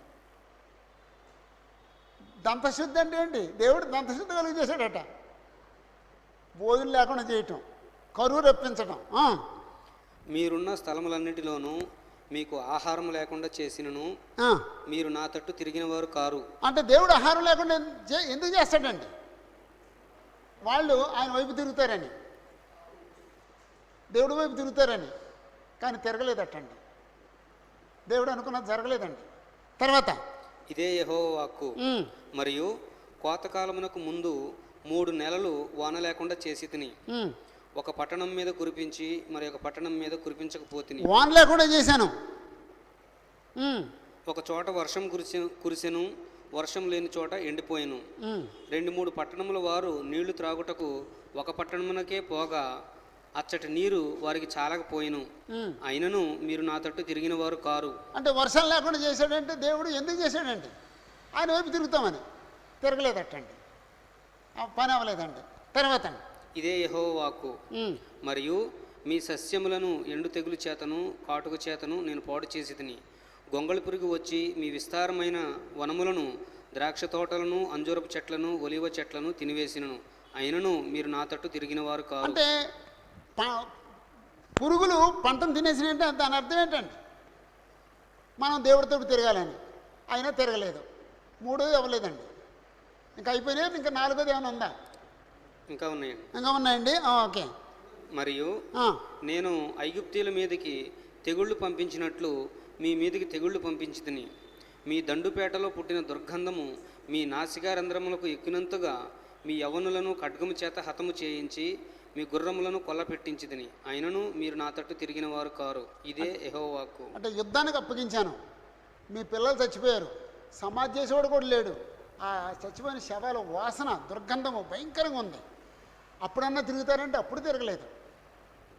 దంతశుద్ధి అంటే ఏంటి? దేవుడు దంతశుద్ధి కలుగు చేశాడట. భోజనం లేకుండా చేయటం, కరువు రప్పించడం. మీరున్న స్థలములన్నిటిలోనూ మీకు ఆహారం లేకుండా చేసినను, మీరు నా తట్టు తిరిగిన వారు కారు. అంటే దేవుడు ఆహారం లేకుండా ఎందుకు చేస్తాడండి? వాళ్ళు ఆయన వైపు తిరుగుతారని, దేవుడి వైపు తిరుగుతారని. కానీ తిరగలేదటండి. దేవుడు అనుకున్నది జరగలేదండి. తర్వాత ఇదే యెహోవా వాక్కు. మరియు కోతకాలమునకు ముందు 3 నెలలు వాన లేకుండా చేసి తిని, ఒక పట్టణం మీద కురిపించి మరి ఒక పట్టణం మీద కురిపించకపోతిని. వాన లేకుండా చేశాను. ఒక చోట వర్షం కురిసెను, వర్షం లేని చోట ఎండిపోయాను. 2-3 పట్టణముల వారు నీళ్లు త్రాగుటకు ఒక పట్టణమునకే పోగా అచ్చటి నీరు వారికి చాలకపోయిను. అయినను మీరు నా తట్టు తిరిగిన వారు కారు. అంటే వర్షం లేకుండా చేశాడంటే దేవుడు ఎందుకు చేశాడంటే ఆయన వైపు తిరుగుతామని. తిరగలేదటండి, పని అవ్వలేదండి. తర్వాత ఇదే యెహోవా వాక్కు. మరియు మీ సస్యములను ఎండు తెగులు చేతను కాటుక చేతను నేను పాడు చేసి తిని, గొంగళి పురుగు వచ్చి మీ విస్తారమైన వనములను, ద్రాక్ష తోటలను, అంజూరపు చెట్లను, ఒలివ చెట్లను తినివేసినను. అయినను మీరు నా తట్టు తిరిగిన వారు కారు. అంటే పురుగులు పంటను తినేసినంటే దాని అర్థం ఏంటండి? మనం దేవుడితో తిరగాలని. అయినా తిరగలేదు. 3వది అవ్వలేదండి. ఇంకా అయిపోయినాయి. ఇంకా 4వది ఏమైనా ఉందా? ఇంకా ఉన్నాయండి. ఓకే. మరియు నేను ఐగుప్తీయుల మీదకి తెగుళ్ళు పంపించినట్లు మీ మీదకి తెగుళ్ళు పంపించితిని. మీ దండుపేటలో పుట్టిన దుర్గంధము మీ నాసికారంధ్రములకు ఎక్కినంతగా మీ యవ్వనులను ఖడ్గము చేత హతము చేయించి మీ గుర్రములను కొల్లపెట్టించితిని. అయినను మీరు నా తట్టు తిరిగిన వారు కారు. ఇదే యెహోవా వాక్కు. అంటే యుద్ధానికి అప్పగించాను. మీ పిల్లలు చచ్చిపోయారు, సమాధి చేసేవాడు కూడా లేడు. ఆ చచ్చిపోయిన శవాల వాసన, దుర్గంధము భయంకరంగా ఉంది. అప్పుడన్నా తిరుగుతారంటే అప్పుడు తిరగలేదు.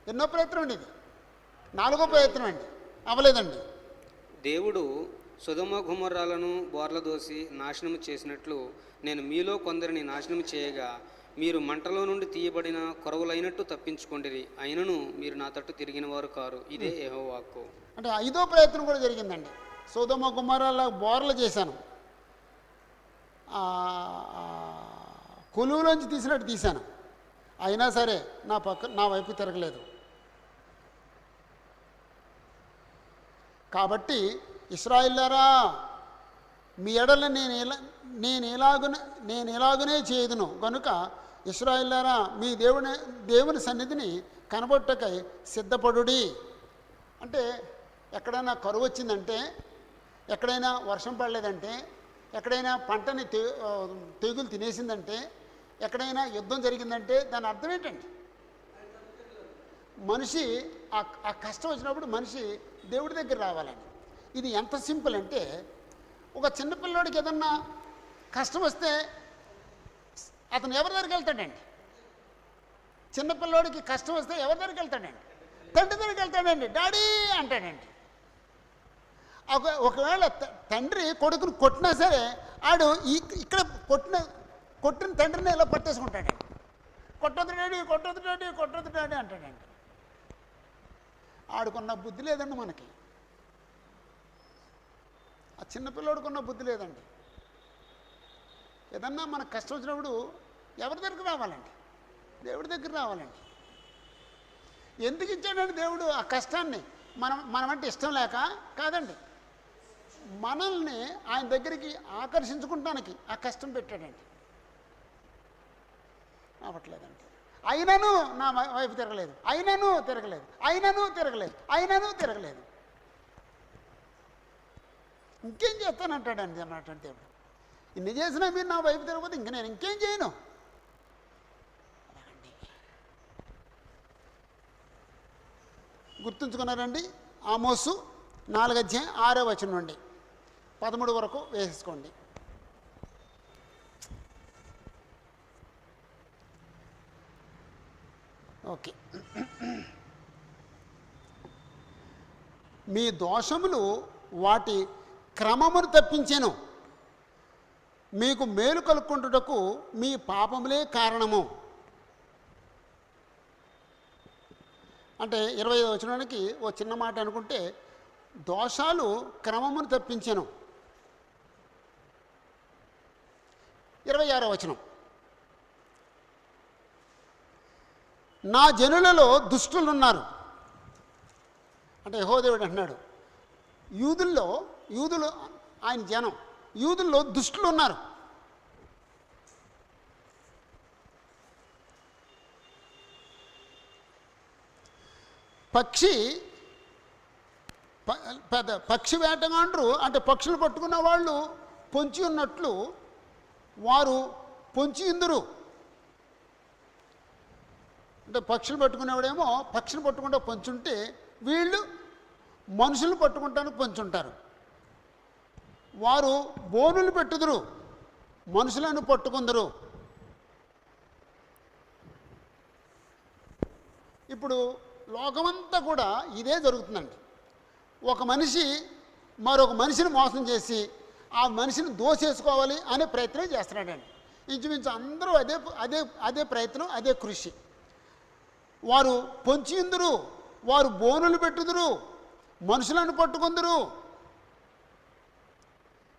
ఎన్నో ప్రయత్నం అండి ఇది. 4వ ప్రయత్నం అండి, అవ్వలేదండి. దేవుడు సొదొమ గుమొర్రాలను బోర్ల దోసి నాశనము చేసినట్లు నేను మీలో కొందరిని నాశనము చేయగా మీరు మంటలో నుండి తీయబడిన కొరవులైనట్టు తప్పించుకొండిరి. అయినను మీరు నా తట్టు తిరిగిన వారు కారు. ఇదే యెహోవా వాక్కు. అంటే 5వ ప్రయత్నం కూడా జరిగిందండి. సొదొమ గుమొర్రాల బోర్లు చేశాను, కొలువులోంచి తీసినట్టు తీశాను. అయినా సరే నా వైపు తిరగలేదు. కాబట్టి ఇశ్రాయేలులారా, మీ ఎడల నేను ఎలాగునే చేయదును గనుక ఇశ్రాయేలులారా, మీ దేవుని సన్నిధిని కనబొట్టకై సిద్ధపడుడి. అంటే ఎక్కడైనా కరువు వచ్చిందంటే, ఎక్కడైనా వర్షం పడలేదంటే, ఎక్కడైనా పంటని తెగులు తినేసిందంటే, ఎక్కడైనా యుద్ధం జరిగిందంటే దాని అర్థం ఏంటండి? మనిషి ఆ కష్టం వచ్చినప్పుడు మనిషి దేవుడి దగ్గర రావాలని. ఇది ఎంత సింపుల్ అంటే, ఒక చిన్నపిల్లోడికి ఏదన్నా కష్టం వస్తే అతను ఎవరి దగ్గరికి వెళ్తాడండి? చిన్నపిల్లోడికి కష్టం వస్తే ఎవరి దగ్గరికి వెళ్తాడండి? తండ్రి దగ్గరికి వెళ్తాడండి. డాడీ అంటాడండి. ఒకవేళ తండ్రి కొడుకుని కొట్టినా సరే ఆడు ఇక్కడ కొట్టిన తండ్రిని ఇలా పట్టేసుకుంటాడండి. కొట్టొద్దు డాడీ, కొట్టొద్దు డాడీ, కొట్టొద్దు డాడీ అంటాడండి. ఆడుకున్న బుద్ధి లేదండి మనకి. ఆ చిన్నపిల్లోడుకున్న బుద్ధి లేదండి. ఏదన్నా మనకు కష్టం వచ్చినప్పుడు ఎవరి దగ్గరికి రావాలండి? దేవుడి దగ్గర రావాలండి. ఎందుకు ఇచ్చాడండి దేవుడు ఆ కష్టాన్ని? మనమంటే ఇష్టం లేక కాదండి, మనల్ని ఆయన దగ్గరికి ఆకర్షించుకుంటానికి ఆ కష్టం పెట్టాడండి. అవ్వట్లేదండి. అయినను నా వైపు తిరగలేదు, అయినను తిరగలేదు, అయినను తిరగలేదు, అయినను తిరగలేదు. ఇంకేం చేస్తానంటాడండి అన్నమాట దేవుడు. ఇన్ని చేసినా మీరు నా వైపు తిరగకపోతే ఇంక నేను ఇంకేం చేయను. గుర్తుంచుకున్నారండి? ఆమోసు 4:6 నుండి 13 వరకు వేసేసుకోండి. ఓకే. మీ దోషములు వాటి క్రమమును తప్పించెను, మీకు మేలు కలుక్కుంటుటకు మీ పాపములే కారణము. అంటే 25వ వచనానికి ఓ చిన్న మాట అనుకుంటే, దోషాలు క్రమమును తప్పించెను. 26వ వచనం, నా జనులలో దుష్టులు ఉన్నారు. అంటే యెహోవా అంటున్నాడు, యూదులు ఆయన జనం, యూదుల్లో దుష్టులు ఉన్నారు. పక్షి వేటగాండ్రు అంటే పక్షులు పట్టుకున్న వాళ్ళు పొంచి ఉన్నట్లు వారు పొంచి ఇందురు. అంటే పక్షులు పట్టుకునేవాడేమో పక్షిని పట్టుకుంటూ పొంచుంటే, వీళ్ళు మనుషులు పట్టుకుంటానికి పొంచుంటారు. వారు బోనులు పెట్టుదురు, మనుషులను పట్టుకుందరు. ఇప్పుడు లోకమంతా కూడా ఇదే జరుగుతుందండి. ఒక మనిషి మరొక మనిషిని మోసం చేసి ఆ మనిషిని దోచేసుకోవాలి అనే ప్రయత్నం చేస్తున్నాడండి. ఇంచుమించు అందరూ అదే ప్రయత్నం, అదే కృషి. వారు పొంచిందురు, వారు బోనులు పెట్టుదురు, మనుషులను పట్టుకుందరు.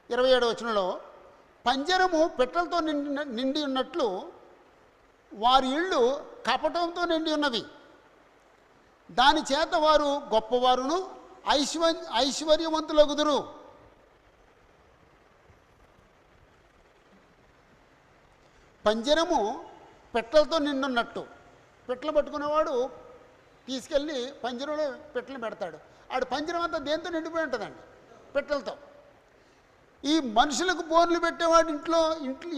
27వ వచనంలో, పంజరము పెట్టెలతో నిండి ఉన్నట్లు వారి ఇళ్ళు కపటంతో నిండి ఉన్నవి, దాని చేత వారు గొప్పవారును ఐశ్వర్యవంతులగుదురు. పంజరము పెట్టెలతో నిండున్నట్టు, పెట్టెలు పట్టుకునేవాడు తీసుకెళ్ళి పంజరంలో పెట్టెలు పెడతాడు. ఆడు పంజరం అంతా దేంతో నిండిపోయి ఉంటుందండి? పెట్టెలతో. ఈ మనుషులకు బోర్లు పెట్టేవాడు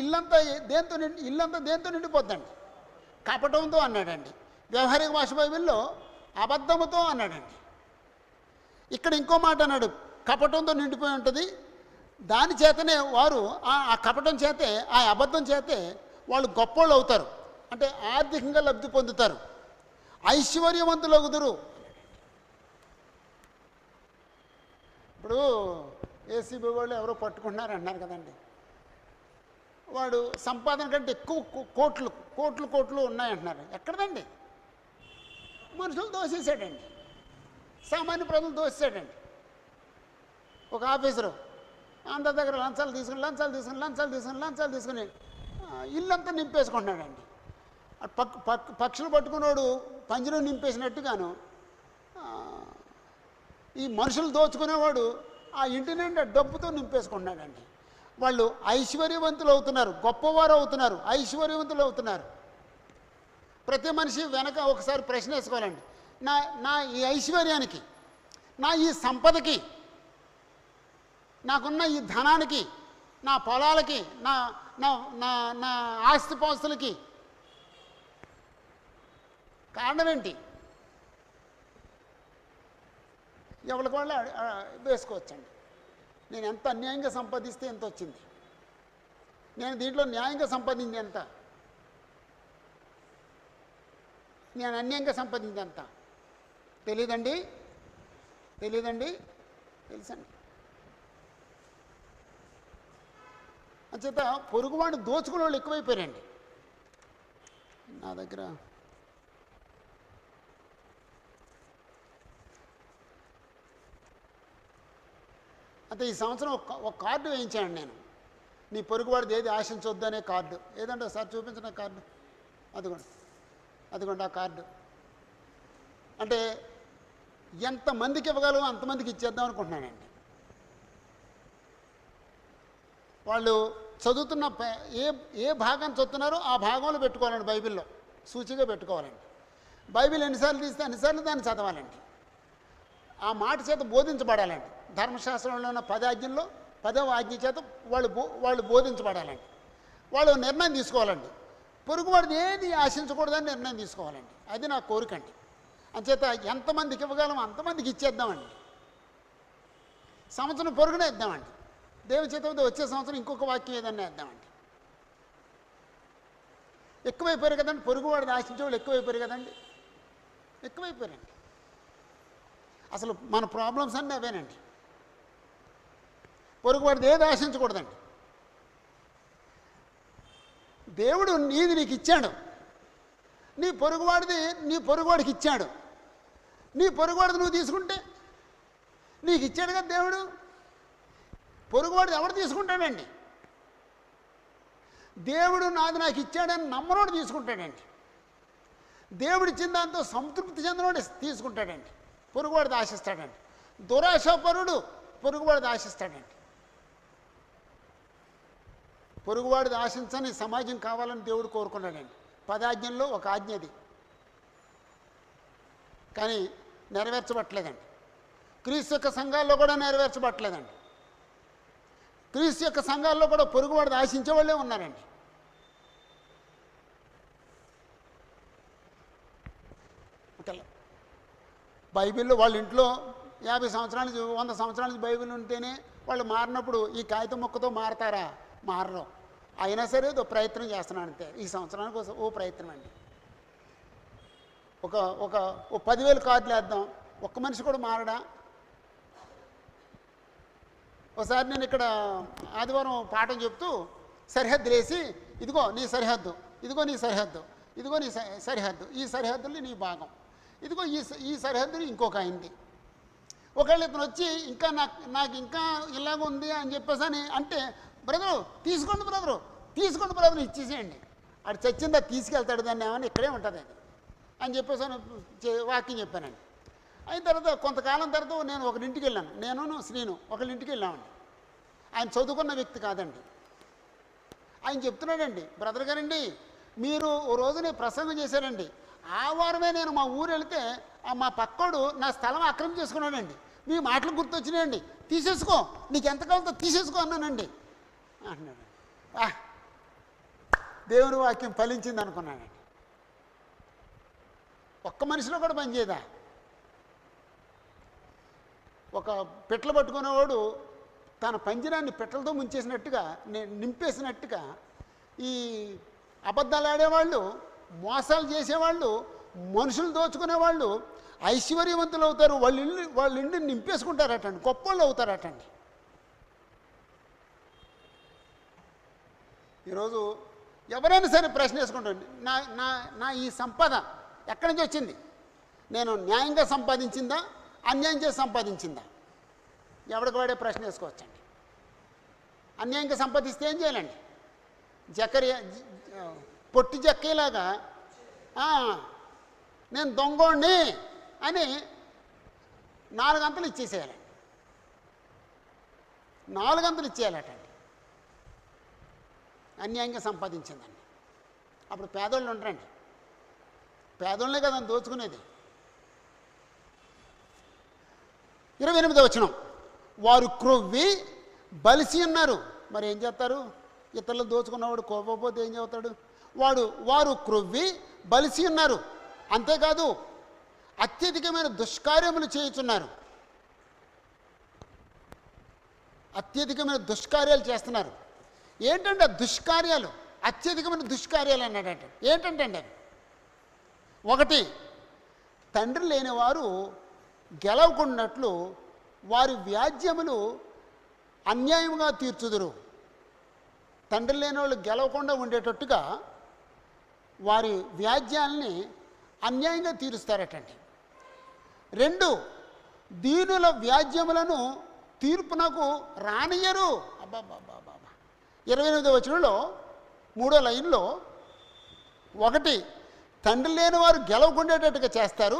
ఇల్లంతా దేంతో నిండిపోద్దండి? కపటంతో అన్నాడండి. వ్యవహారిక భాష బైబిల్లో అబద్ధముతో అన్నాడండి. ఇక్కడ ఇంకో మాట అన్నాడు, కపటంతో నిండిపోయి ఉంటుంది. దాని చేతనే వారు ఆ కపటం చేతే, ఆ అబద్ధం చేతే వాళ్ళు గొప్పోళ్ళు అవుతారు, అంటే ఆర్థికంగా లబ్ధి పొందుతారు, ఐశ్వర్యవంతులు అవుతారు. ఇప్పుడు ఏసీబీ వాళ్ళు ఎవరో పట్టుకుంటున్నారు అన్నారు కదండి. వాడు సంపాదన కంటే ఎక్కువ కోట్లు ఉన్నాయంటున్నారు. ఎక్కడదండి? మనుషులు దోసేసాడండి, సామాన్య ప్రజలు దోసేసాడండి. ఒక ఆఫీసరు అందరి దగ్గర లంచాలు తీసుకుని ఇల్లంతా నింపేసుకుంటున్నాడండి. పక్షులు పట్టుకున్నాడు పంజరం నింపేసినట్టుగాను ఈ మనుషులు దోచుకునేవాడు ఆ ఇంటి నిండా డబ్బుతో నింపేసుకుంటున్నాడండి. వాళ్ళు ఐశ్వర్యవంతులు అవుతున్నారు, గొప్పవారు అవుతున్నారు, ఐశ్వర్యవంతులు అవుతున్నారు. ప్రతి మనిషి వెనక ఒకసారి ప్రశ్న వేసుకోవాలండి. నా ఈ ఐశ్వర్యానికి, నా ఈ సంపదకి, నాకున్న ఈ ధనానికి, నా పొలాలకి, నా నా నా నా ఆస్తిపాస్తులకి కారణం ఏంటి? ఎవరికి వాళ్ళు వేసుకోవచ్చండి. నేను ఎంత అన్యాయంగా సంపాదిస్తే ఎంత వచ్చింది, నేను దీంట్లో న్యాయంగా సంపాదించి ఎంత, నేను అన్యాయంగా సంపాదించి ఎంత తెలీదండి, తెలుసండి. అంచేత పొరుగువాడిని దోచుకునే వాళ్ళు ఎక్కువైపోయారండి. నా దగ్గర అంటే ఈ సంవత్సరం ఒక కార్డు వేయించాను నేను, నీ పొరుగువాడిది ఏది ఆశించొద్దు అనే కార్డు. ఏదంటే ఒకసారి చూపించిన కార్డు, అదిగోండి ఆ కార్డు. అంటే ఎంతమందికి ఇవ్వగలమో అంతమందికి ఇచ్చేద్దాం అనుకుంటున్నానండి. వాళ్ళు చదువుతున్న ఏ భాగం చదువుతున్నారో ఆ భాగంలో పెట్టుకోవాలండి, బైబిల్లో సూచిగా పెట్టుకోవాలండి. బైబిల్ ఎన్నిసార్లు తీస్తే అన్నిసార్లు దాన్ని చదవాలండి, ఆ మాట చేత బోధించబడాలండి. ధర్మశాస్త్రంలో ఉన్న 10 ఆజ్ఞల్లో 10వ ఆజ్ఞ చేత వాళ్ళు బోధించబడాలండి. వాళ్ళు నిర్ణయం తీసుకోవాలండి, పొరుగువాడిది ఏది ఆశించకూడదని నిర్ణయం తీసుకోవాలండి. అది నా కోరికండి. అంచేత ఎంతమందికి ఇవ్వగలమో అంతమందికి ఇచ్చేద్దామండి. సంవత్సరం పొరుగునే ఇద్దామండి. దేవుని చేత వచ్చే సంవత్సరం ఇంకొక వాక్యం ఏదన్నా ఇద్దామండి. ఎక్కువైపోయారు కదండి, పొరుగువాడిని ఆశించే వాళ్ళు ఎక్కువైపోయారు కదండి, ఎక్కువైపోయారండి. అసలు మన ప్రాబ్లమ్స్ అన్నీ అవేనండి. పొరుగువాడిది ఏది ఆశించకూడదండి. దేవుడు నీది నీకు ఇచ్చాడు, నీ పొరుగువాడికి ఇచ్చాడు. నీ పొరుగువాడిది నువ్వు తీసుకుంటే నీకు ఇచ్చాడు కదా దేవుడు. పొరుగువాడిది ఎవడు తీసుకుంటాడండి? దేవుడు నాది నాకు ఇచ్చాడని నమ్మనోడు తీసుకుంటాడండి. దేవుడిచ్చిన దాంతో సంతృప్తి చెందినోడు తీసుకుంటాడండి, పొరుగువాడిది ఆశిస్తాడండి. దురాశపరుడు పొరుగువాడిది ఆశిస్తాడండి. పొరుగువాడిది ఆశించని సమాజం కావాలని దేవుడు కోరుకున్నాడండి. 10 ఆజ్ఞల్లో ఒక ఆజ్ఞ అది, కానీ నెరవేర్చబట్టలేదండి. క్రీస్తు యొక్క సంఘాల్లో కూడా నెరవేర్చబట్టలేదండి. క్రీస్తు యొక్క సంఘాల్లో కూడా పొరుగువాడిది ఆశించే వాళ్ళే ఉన్నారండి. బైబిల్లో వాళ్ళ ఇంట్లో 50 సంవత్సరాల నుంచి 100 సంవత్సరాల నుంచి బైబిల్ ఉంటేనే వాళ్ళు మారినప్పుడు ఈ కాగితం మొక్కతో మారతారా? మారరు. అయినా సరే ఏదో ప్రయత్నం చేస్తున్నాను అంతే. ఈ సంవత్సరానికి ఓ ప్రయత్నం అండి. ఒక 10,000 కార్డులు వేద్దాం, ఒక్క మనిషి కూడా మారడా? ఒకసారి నేను ఇక్కడ ఆదివారం పాఠం చెప్తూ సరిహద్దులు వేసి, ఇదిగో నీ సరిహద్దు, ఇదిగో నీ సరిహద్దు, ఇదిగో నీ సరిహద్దు, ఈ సరిహద్దులు నీ భాగం, ఇదిగో ఈ సరిహద్దులు ఇంకొక అయింది. ఒకవేళ ఇతను వచ్చి ఇంకా నాకు ఇంకా ఇలాగ ఉంది అని చెప్పేసి అని అంటే, బ్రదరు తీసుకోండి బ్రదరు ఇచ్చేసేయండి, అటు చచ్చిందా తీసుకెళ్తాడు, దాన్ని ఏమన్నా ఇక్కడే ఉంటుంది అది అని చెప్పేసి వాక్యం చెప్పానండి. అయిన తర్వాత కొంతకాలం తర్వాత నేను ఒకరింటికి వెళ్ళాను, నేను శ్రీను ఒకరింటికి వెళ్ళామండి. ఆయన చదువుకున్న వ్యక్తి కాదండి. ఆయన చెప్తున్నాడండి, బ్రదర్ గారండి మీరు ఓ రోజు నేను ప్రసంగం చేశారండి, ఆ వారమే నేను మా ఊరు వెళితే మా పక్కోడు నా స్థలం ఆక్రమణ చేసుకున్నాడండి, మీ మాటలు గుర్తొచ్చినాయండి, తీసేసుకో నీకు ఎంత కావాలో తీసేసుకో అన్నానండి అంటున్నాడు. దేవుని వాక్యం ఫలించింది అనుకున్నానండి. ఒక్క మనిషిలో కూడా పనిచేయదా? ఒక పిట్టలు పట్టుకునేవాడు తన పంజరాన్ని పిట్టలతో ముంచేసినట్టుగా నింపేసినట్టుగా ఈ అబద్ధాలు ఆడేవాళ్ళు, మోసాలు చేసేవాళ్ళు, మనుషులు దోచుకునేవాళ్ళు ఐశ్వర్యవంతులు అవుతారు, వాళ్ళ ఇంటిని నింపేసుకుంటారటండి, గొప్పళ్ళు అవుతారటండి. ఈరోజు ఎవరైనా సరే ప్రశ్న వేసుకుంటాండి, నా ఈ సంపద ఎక్కడి నుంచి వచ్చింది? నేను న్యాయంగా సంపాదించిందా, అన్యాయం చేసి సంపాదించిందా? ఎవరికి వాడే ప్రశ్న వేసుకోవచ్చండి. అన్యాయంగా సంపాదిస్తే ఏం చేయాలండి? పొట్టి జక్కయ్యలాగా నేను దొంగోడిని అని 4 అంతలు ఇచ్చేసేయాలండి, 4 అంతలు ఇచ్చేయాలటండి అన్యాయంగా సంపాదించిందండి. అప్పుడు పేదోళ్ళు ఉంటారండి, పేదోళ్ళనే కదా దోచుకునేది. 28వ వచనం, వారు క్రొవ్వి బలిసి ఉన్నారు. మరి ఏం చేస్తారు? ఇతరులు దోచుకున్నవాడు కోపపోతే ఏం చెబుతాడు? వారు క్రొవ్వి బలిసి ఉన్నారు, అంతేకాదు అత్యధికమైన దుష్కార్యములు చేయుచున్నారు. అత్యధికమైన దుష్కార్యాలు చేస్తున్నారు. ఏంటంటే ఆ దుష్కార్యాలు, అత్యధికమైన దుష్కార్యాలు అన్నాడంట. ఏంటంటే అండి అవి, ఒకటి, తండ్రి లేని వారు గెలవకున్నట్లు వారి వ్యాజ్యములు అన్యాయంగా తీర్చుదురు. తండ్రి లేని వాళ్ళు గెలవకుండా ఉండేటట్టుగా వారి వ్యాజ్యాల్ని అన్యాయంగా తీరుస్తారటండి. రెండు, దీనుల వ్యాజ్యములను తీర్పునకు రానియరు. అబ్బాబ్బాబ్బా, 28వ వచనంలో 3వ లైన్లో, ఒకటి, తండ్రి లేని వారు గెలవకుండేటట్టుగా చేస్తారు.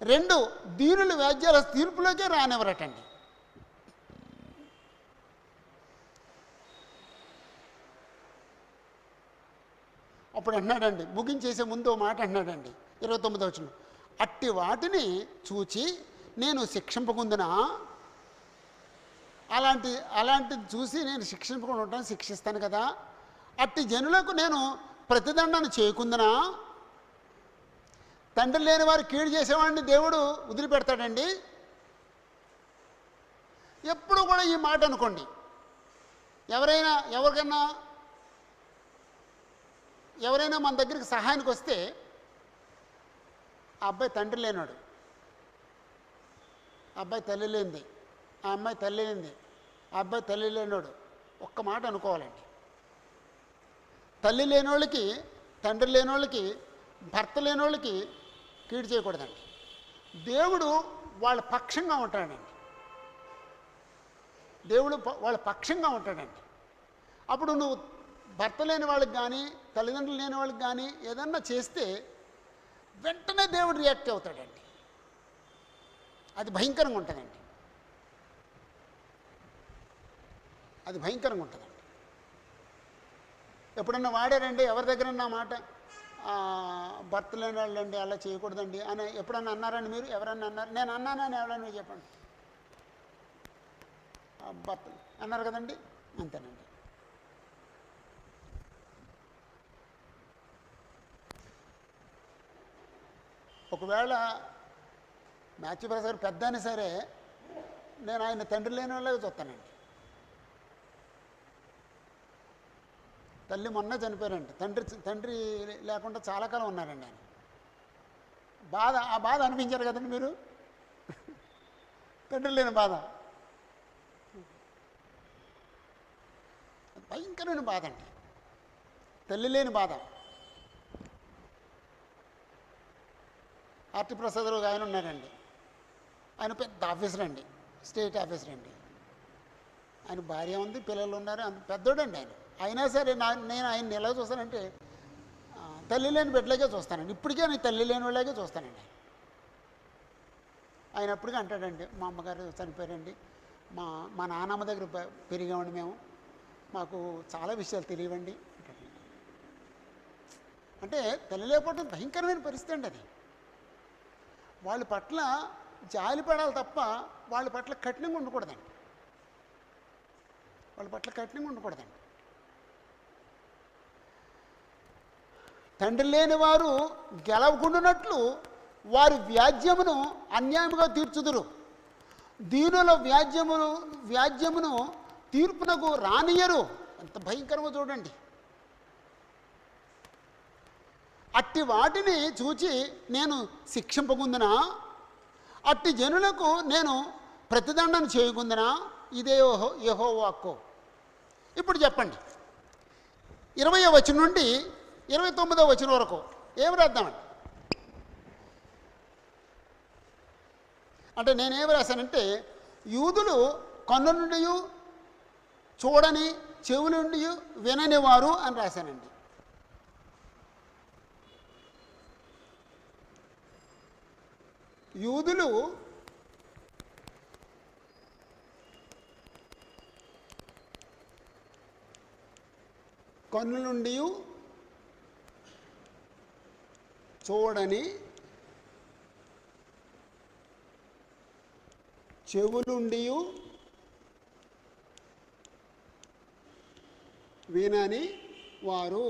రెండు, దీనుల వ్యాజ్యాల తీర్పులోకే రానివ్వరటండి. అప్పుడు అన్నాడండి, ముగించేసే ముందు మాట అన్నాడండి 29వ వచనం, అట్టి వాటిని చూచి నేను శిక్షింపకుందునా, అలాంటిది చూసి నేను శిక్షింపకుండా ఉంటాను, శిక్షిస్తాను కదా, అట్టి జనులకు నేను ప్రతిదండన చేయకుందునా. తండ్రి లేని వారు కీడు చేసేవాడిని దేవుడు వదిలిపెడతాడండి? ఎప్పుడు కూడా ఈ మాట అనుకోండి. ఎవరైనా మన దగ్గరికి సహాయానికి వస్తే, ఆ అబ్బాయి తండ్రి లేనాడు, ఆ అబ్బాయి తల్లి లేనిది, ఆ అమ్మాయి తల్లి లేనిది, ఆ అబ్బాయి తల్లి లేనివాడు, ఒక్క మాట అనుకోవాలండి. తల్లి లేనోళ్ళకి, తండ్రి లేనోళ్ళకి, భర్త లేనోళ్ళకి కీడు చేయకూడదండి. దేవుడు వాళ్ళ పక్షంగా ఉంటాడండి. దేవుడు వాళ్ళ పక్షంగా ఉంటాడండి. అప్పుడు నువ్వు భర్త లేని వాళ్ళకి కానీ, తల్లిదండ్రులు లేని వాళ్ళకి కానీ ఏదన్నా చేస్తే వెంటనే దేవుడు రియాక్ట్ అవుతాడండి. అది భయంకరంగా ఉంటుందండి. అది భయంకరంగా ఉంటుందండి. ఎప్పుడన్నా వాడారండి ఎవరి దగ్గరన్నా మాట, భర్త లేని వాళ్ళండి అలా చేయకూడదండి అని ఎప్పుడన్నా అన్నారండి మీరు? ఎవరన్నా అన్నారు? నేను అన్నానని ఎవరన్నా చెప్పండి. భర్త అన్నారు కదండి, అంతేనండి. ఒకవేళ మ్యాథ్యూ ప్రసాద్ పెద్ద అయినా సరే నేను ఆయన తండ్రి లేని వాళ్ళగా చూస్తానండి. తల్లి మొన్న చనిపోయారండి, తండ్రి లేకుండా చాలా కాలం ఉన్నారండి ఆయన. ఆ బాధ అనిపించారు కదండి మీరు? తండ్రి లేని బాధ భయంకరమైన బాధ అండి, తల్లి లేని బాధ. ఆర్టి ప్రసాద్ ఆయన ఉన్నారండి, ఆయన పెద్ద ఆఫీసర్ అండి, స్టేట్ ఆఫీసర్ అండి. ఆయన భార్య ఉంది, పిల్లలు ఉన్నారు, అంత పెద్దోడండి ఆయన. అయినా సరే నేను ఆయన్ని ఎలా చూస్తానంటే తల్లి లేని బిడ్డలాగే చూస్తానండి. ఇప్పటికే నేను తల్లి లేని వాళ్ళగే చూస్తానండి. ఆయన ఎప్పటికీ అంటాడండి, మా అమ్మగారు చనిపోయారండి, మా నాన్నమ్మ దగ్గర పెరిగామండి మేము, మాకు చాలా విషయాలు తెలియవండి అంటాడండి. అంటే తల్లి లేకపోవడం భయంకరమైన పరిస్థితి అండి అది. వాళ్ళ పట్ల జాలి పడాలి తప్ప వాళ్ళ పట్ల కఠినంగా ఉండకూడదండి. తండ్రి లేని వారు గెలవకుండానట్లు వారి వ్యాజ్యమును అన్యాయముగా తీర్చుదురు. దీనుల వ్యాజ్యమును తీర్పునకు రానియరు. ఎంత భయంకరమో చూడండి. అట్టి వాటిని చూచి నేను శిక్షింపకుందునా, అట్టి జనులకు నేను ప్రతిదండన చేయకుందునా. ఇదే యెహోవా వాక్కు. ఇప్పుడు చెప్పండి, 20వ వచనం నుండి 29వ వచనం వరకు ఏమి రాద్దామండి? అంటే నేనేమి రాశానంటే, యూదులు కన్ను నుండి చూడని, చెవుల నుండి వినని వారు అని రాశానండి. యూదులు కన్ను నుండి చూడని, చెవులుండి వినని వారు.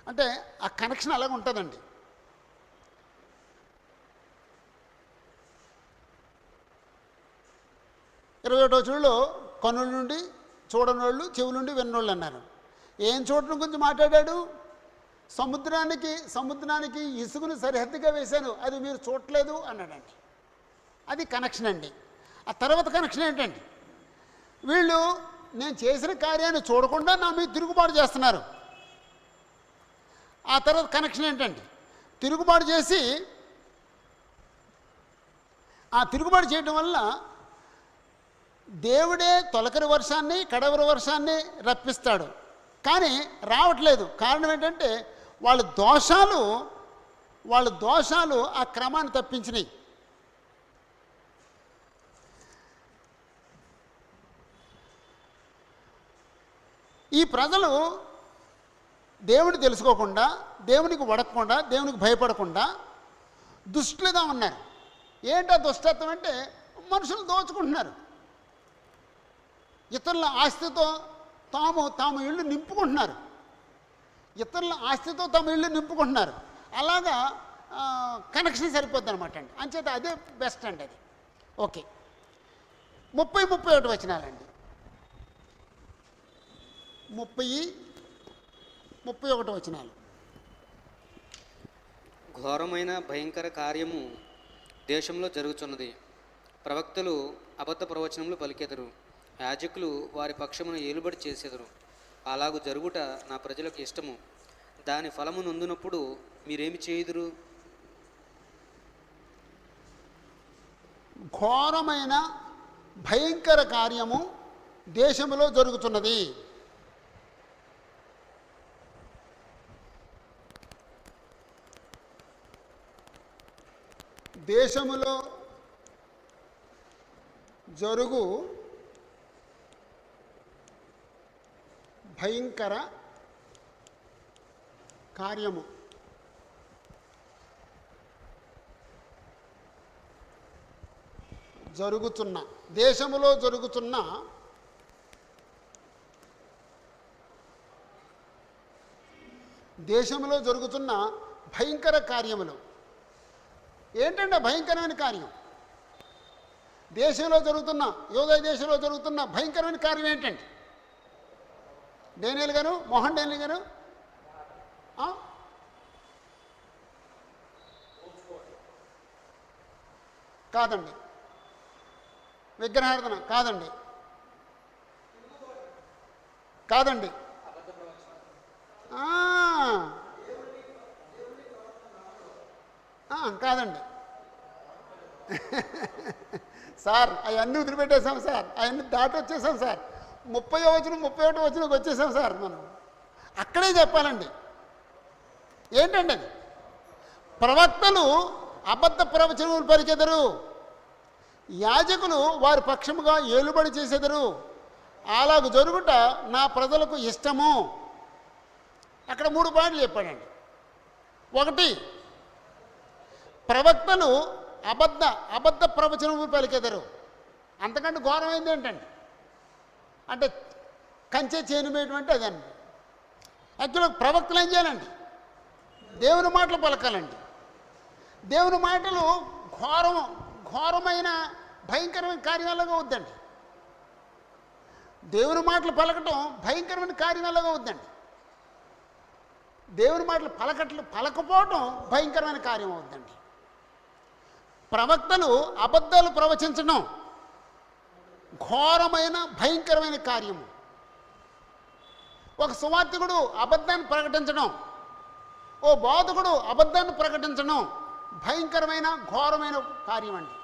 అంటే ఆ కనెక్షన్ అలాగ ఉంటుందండి. ఇరవై ఒకటో వచనంలో కన్నుల నుండి చూడనోళ్ళు, చెవుల నుండి విన్నోళ్ళు అన్నారు. ఏం చూడటం గురించి మాట్లాడాడు? సముద్రానికి ఇసుకను సరిహద్దుగా వేశాను, అది మీరు చూడలేదు అన్నాడండి. అది కనెక్షన్ అండి. ఆ తర్వాత కనెక్షన్ ఏంటండి? వీళ్ళు నేను చేసిన కార్యాన్ని చూడకుండా నా మీద తిరుగుబాటు చేస్తున్నారు. ఆ తర్వాత కనెక్షన్ ఏంటండి? తిరుగుబాటు చేసి, ఆ తిరుగుబాటు చేయడం వల్ల దేవుడే తొలకరి వర్షాన్ని, కడవరి వర్షాన్ని రప్పిస్తాడు, కానీ రావట్లేదు. కారణం ఏంటంటే వాళ్ళ దోషాలు ఆ క్రమాన్ని తప్పించినాయి. ఈ ప్రజలు దేవుని తెలుసుకోకుండా, దేవునికి వడకకుండా, దేవునికి భయపడకుండా దుష్టులుగా ఉన్నారు. ఏంటో దుష్టత్వం అంటే మనుషులు దోచుకుంటున్నారు. ఇతరుల ఆస్తితో తాము ఇళ్ళు నింపుకుంటున్నారు. అలాగా కనెక్షన్ సరిపోద్ది అనమాట అండి. అంచేత అదే బెస్ట్ అండి. అది ఓకే. 30-31 వచనాలండి. 30-31 వచనాలు. ఘోరమైన భయంకర కార్యము దేశంలో జరుగుతున్నది. ప్రవక్తలు అబద్ధ ప్రవచనములు పలికెదరు. యాజకులు వారి పక్షమును ఏలుబడి చేసెదరు. అలాగు జరుగుట నా ప్రజలకు ఇష్టము. దాని ఫలము నొందినప్పుడు మీరేమి చేయుదురు? ఘోరమైన భయంకర కార్యము దేశంలో జరుగుతున్నది. దేశములో జరుగు భయంకర కార్యము. దేశములో జరుగుతున్న భయంకర కార్యములు ఏంటంటే భయంకరమైన కార్యం యోధా దేశంలో జరుగుతున్న భయంకరమైన కార్యం ఏంటంటే డేనియల్ గారు, మోహన్ డేనియల్ గారు, కాదండి. విగ్రహార్థన కాదండి. కాదండి. సార్ అవన్నీ వదిలిపెట్టేశాం సార్, అవన్నీ దాటి వచ్చేసాం సార్. 30వ వచనం 31వ వచనంకి వచ్చేసాం సార్. మనం అక్కడే చెప్పాలండి. ఏంటండి అది? ప్రవక్తలు అబద్ధ ప్రవచనములు పలికెదరు, యాజకులు వారి పక్షముగా ఏలుబడి చేసెదరు. అలాగు జరుగుట నా ప్రజలకు ఇష్టము. అక్కడ 3 పాయింట్లు చెప్పాడండి. 1, ప్రవక్తలు అబద్ధ ప్రవచనములు పలికెదరు. అంతకంటే ఘోరమైంది ఏంటండి అంటే కంచె చేనుమేయటం అదండి. యాక్చువల్గా ప్రవక్తలు ఏం చేయాలండి? దేవుని మాటలు పలకాలండి. దేవుని మాటలు ఘోరమైన భయంకరమైన కార్యాలుగా వద్దండి. దేవుని మాటలు పలకటం భయంకరమైన కార్యాలుగా వద్దండి. దేవుని మాటలు పలకపోవటం భయంకరమైన కార్యం అవుద్దండి. ప్రవక్తలు అబద్ధాలు ప్రవచించడం ఘోరమైన భయంకరమైన కార్యము. ఒక సువార్తికుడు అబద్ధాన్ని ప్రకటించడం, ఓ బోధకుడు అబద్ధాన్ని ప్రకటించడం భయంకరమైన ఘోరమైన కార్యం అండి.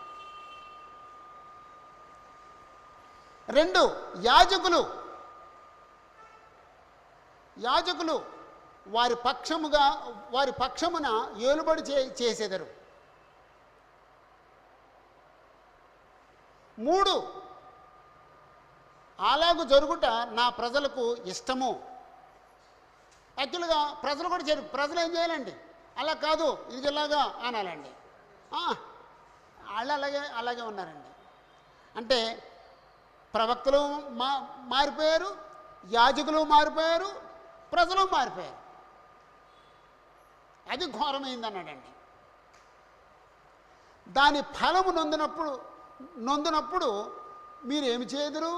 2, యాజకులు వారి పక్షమున ఏలుబడి చేసేదరు. 3, అలాగు జరుగుట నా ప్రజలకు ఇష్టము. యాక్చువల్గా ప్రజలు ఏం చేయాలండి? అలా కాదు, ఇది ఇలాగా అనాలండి. వాళ్ళు అలాగే ఉన్నారండి. అంటే ప్రవక్తలు మారిపోయారు, యాజకులు మారిపోయారు, ప్రజలు మారిపోయారు. అది ఘోరమైంది అన్నాడండి. దాని ఫలము నొందినప్పుడు మీరేమి చేదురు?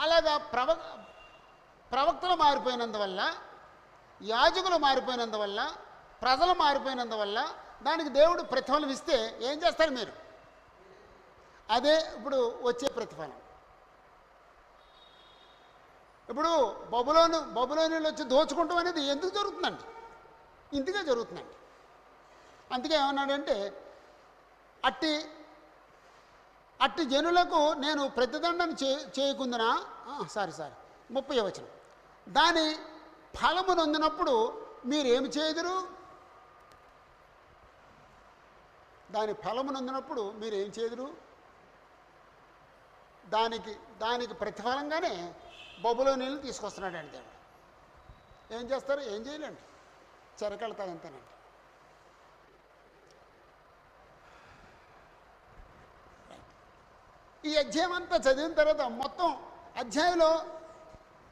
అలాగా ప్రవక్తలు మారిపోయినందువల్ల, యాజకులు మారిపోయినందువల్ల, ప్రజలు మారిపోయినందువల్ల దానికి దేవుడు ప్రతిఫలం ఇస్తే ఏం చేస్తారు మీరు? అదే ఇప్పుడు వచ్చే ప్రతిఫలం. ఇప్పుడు బబులోనులు వచ్చి దోచుకుంటాం అనేది ఎందుకు జరుగుతుందండి? ఇందుకే జరుగుతుందండి. అందుకే ఏమన్నాడంటే, అట్టి జనులకు నేను ప్రతిదండన చేయకుందునా, సారీ 30వ వచనం, దాని ఫలము నొందినప్పుడు మీరేమి చేదురు? దాని ఫలము నొందినప్పుడు మీరేం చేదురు? దానికి ప్రతిఫలంగానే బబులోనీలు తీసుకొస్తున్నాడండి దేవుడు. ఏం చేస్తారు? ఏం చేయలేండి, చెరకెళ్తాయి అంతేనండి. ఈ అధ్యాయం అంతా చదివిన తర్వాత మొత్తం అధ్యాయంలో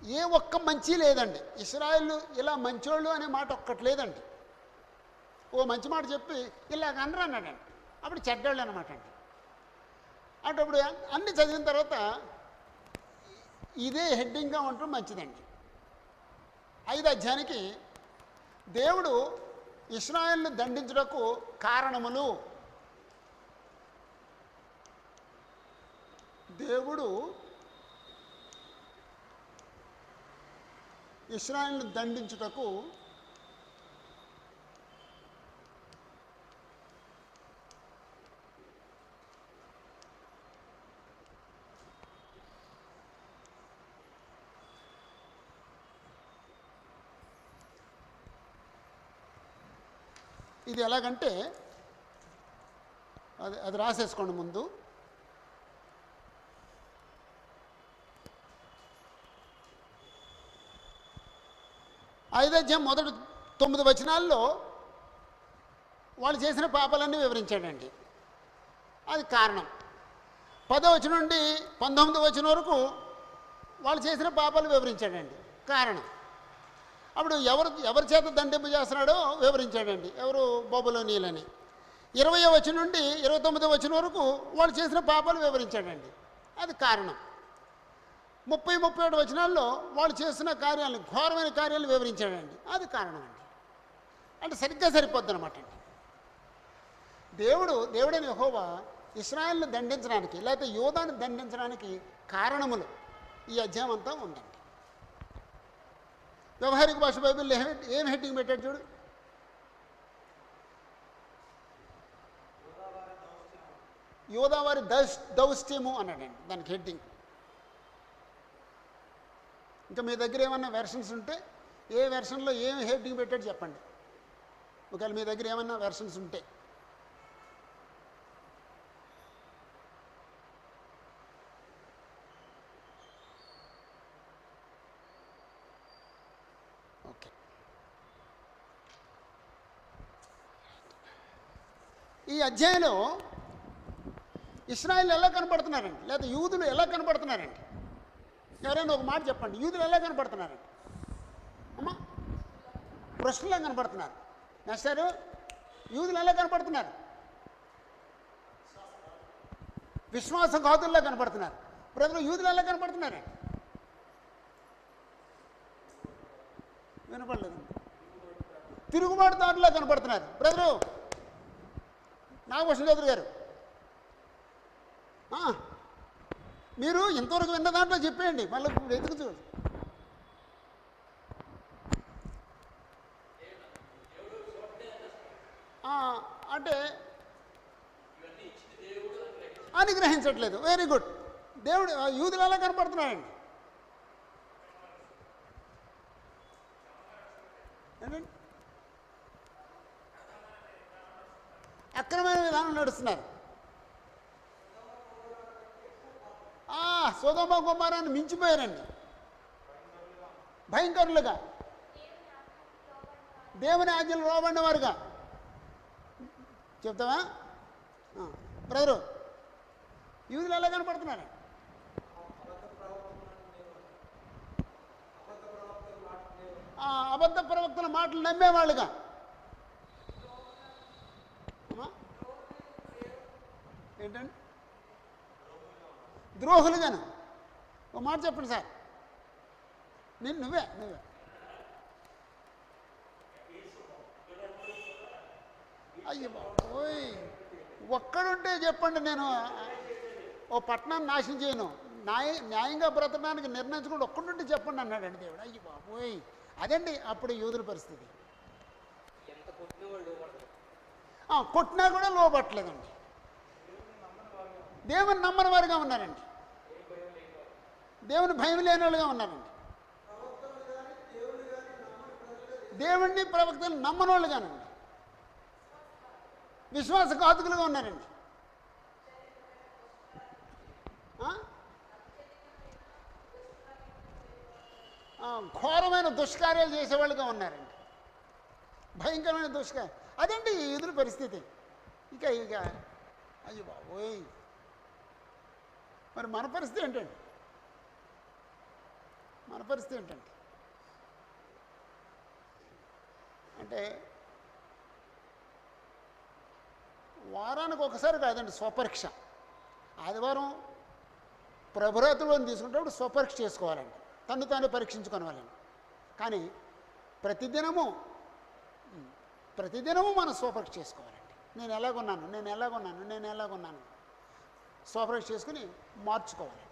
ఏ ఒక్క మంచి లేదండి. ఇశ్రాయేలు ఇలా మంచోళ్ళు అనే మాట ఒక్కటి లేదండి. ఓ మంచి మాట చెప్పి ఇలాగ అనరు అన్నాడండి, అప్పుడు చెడ్డోళ్ళు అనమాట అండి. అంటే అప్పుడు అన్ని చదివిన తర్వాత ఇదే హెడ్డింగ్గా ఉండటం మంచిదండి. 5వ అధ్యాయానికి దేవుడు ఇశ్రాయేలును దండించుటకు కారణములు. దేవుడు ఇశ్రాయేలును దండించుటకు ఇది ఎలాగంటే అది రాసేసుకోండి ముందు. ఐదధ్యాయం మొదటి 9 వచనాల్లో వాళ్ళు చేసిన పాపాలన్నీ వివరించాడండి, అది కారణం. 10వ వచనం నుండి 19వ వచనం వరకు వాళ్ళు చేసిన పాపాలు వివరించాడండి, కారణం. అప్పుడు ఎవరి చేత దండింపు చేస్తున్నాడో వివరించాడండి, ఎవరు? బబులోనీయులని. 20వ వచనం నుండి 29వ వచనం వరకు వాళ్ళు చేసిన పాపాలు వివరించాడండి, అది కారణం. 30-31 వచనాల్లో వాళ్ళు చేసిన కార్యాలను, ఘోరమైన కార్యాలు వివరించాడండి, అది కారణం అండి. అంటే సరిగ్గా సరిపోద్ది అనమాట అండి. దేవుడైన యెహోవా ఇశ్రాయేలును దండించడానికి, లేకపోతే యూదాను దండించడానికి కారణములు ఈ అధ్యాయం అంతా ఉందండి. వ్యవహారిక భాష బైబిల్లో ఏం హెడ్డింగ్ పెట్టాడు చూడు. యూదావారి దౌష్ట్యము అన్నాడండి దానికి హెడ్డింగ్. ఇంకా మీ దగ్గర ఏమన్నా వెర్షన్స్ ఉంటే ఏ వెర్షన్లో ఏం హెడ్డింగ్ పెట్టాడు చెప్పండి, ఒకవేళ మీ దగ్గర ఏమన్నా వెర్షన్స్ ఉంటే. ఓకే, ఈ అధ్యాయంలో ఇశ్రాయేలు ఎలా కనపడుతున్నారండి, లేదా యూదులు ఎలా కనపడుతున్నారండి? ఎవరైనా ఒక మాట చెప్పండి, యూదులు ఎలా కనపడుతున్నారండి? అమ్మా, ప్రశ్నలా కనపడుతున్నారు. నెక్స్ట్ యూదులు ఎలా కనపడుతున్నారు? విశ్వాసఘాతుల్లా కనపడుతున్నారు. బ్రదరు, యూదులు ఎలా కనపడుతున్నారండి? వినపడలేదండి. తిరుగుబాటుదారులా కనపడుతున్నారు. బ్రదరు నాగభూషణ చౌదరి గారు, మీరు ఇంతవరకు విన్న దాంట్లో చెప్పేయండి, మళ్ళీ వెతుకు చూడు. అంటే అనుగ్రహించట్లేదు. Very good. దేవుడు యూదులు ఎలా కనపడుతున్నాయండి? ఏంటండి? అక్రమమైన విధానం నడుస్తున్నారు. సొదొమ గొమొర్రాను మించిపోయారండి, భయంకరులుగా, దేవుని ఆజ్ఞలు లోబడిన వారుగా. చెప్తావా బ్రదరు? యూదులు ఎలా కనపడుతున్నారండి? అబద్ధ ప్రవక్తల మాటలు నమ్మేవాళ్ళుగా. ఏంటండి? ద్రోహులుగాను. ఒక మాట చెప్పండి సార్. నువ్వే అయ్యో బాబోయ్, ఒక్కడుంటే చెప్పండి, నేను ఓ పట్టణాన్ని నాశనం చేయను, న్యాయంగా బ్రతకడానికి నిర్ణయించుకుంటే ఒక్కడుంటే చెప్పండి అన్నాడండి దేవుడు. అయ్యో బాబోయ్, అదండి అప్పుడు యూదుల పరిస్థితి. కొట్టినా కూడా లోబట్టలేదండి. దేవుని నమ్మని వారుగా ఉన్నారండి, దేవుని భయం లేని వాళ్ళుగా ఉన్నారండి, దేవుణ్ణి ప్రవక్తలు నమ్మని వాళ్ళుగానండి, విశ్వాసఘాతుకులుగా ఉన్నారండి. ఘోరమైన దుష్కార్యాలు చేసేవాళ్ళుగా ఉన్నారండి, భయంకరమైన దుష్కార్యం. అదండి ఎదురు పరిస్థితి. ఇక అయ్యో బాబోయ్, మరి మన పరిస్థితి ఏంటండి? మన పరిస్థితి ఏంటండి? అంటే వారానికి ఒకసారి కాదండి స్వపరీక్ష. ఆదివారం ప్రభురాత్రులను తీసుకునేటప్పుడు స్వపరీక్ష చేసుకోవాలండి, తను తాను పరీక్షించుకోవాలండి. కానీ ప్రతిదినము మనం స్వపరీక్ష చేసుకోవాలండి. నేను ఎలాగున్నాను స్వపరీక్ష చేసుకుని మార్చుకోవాలి.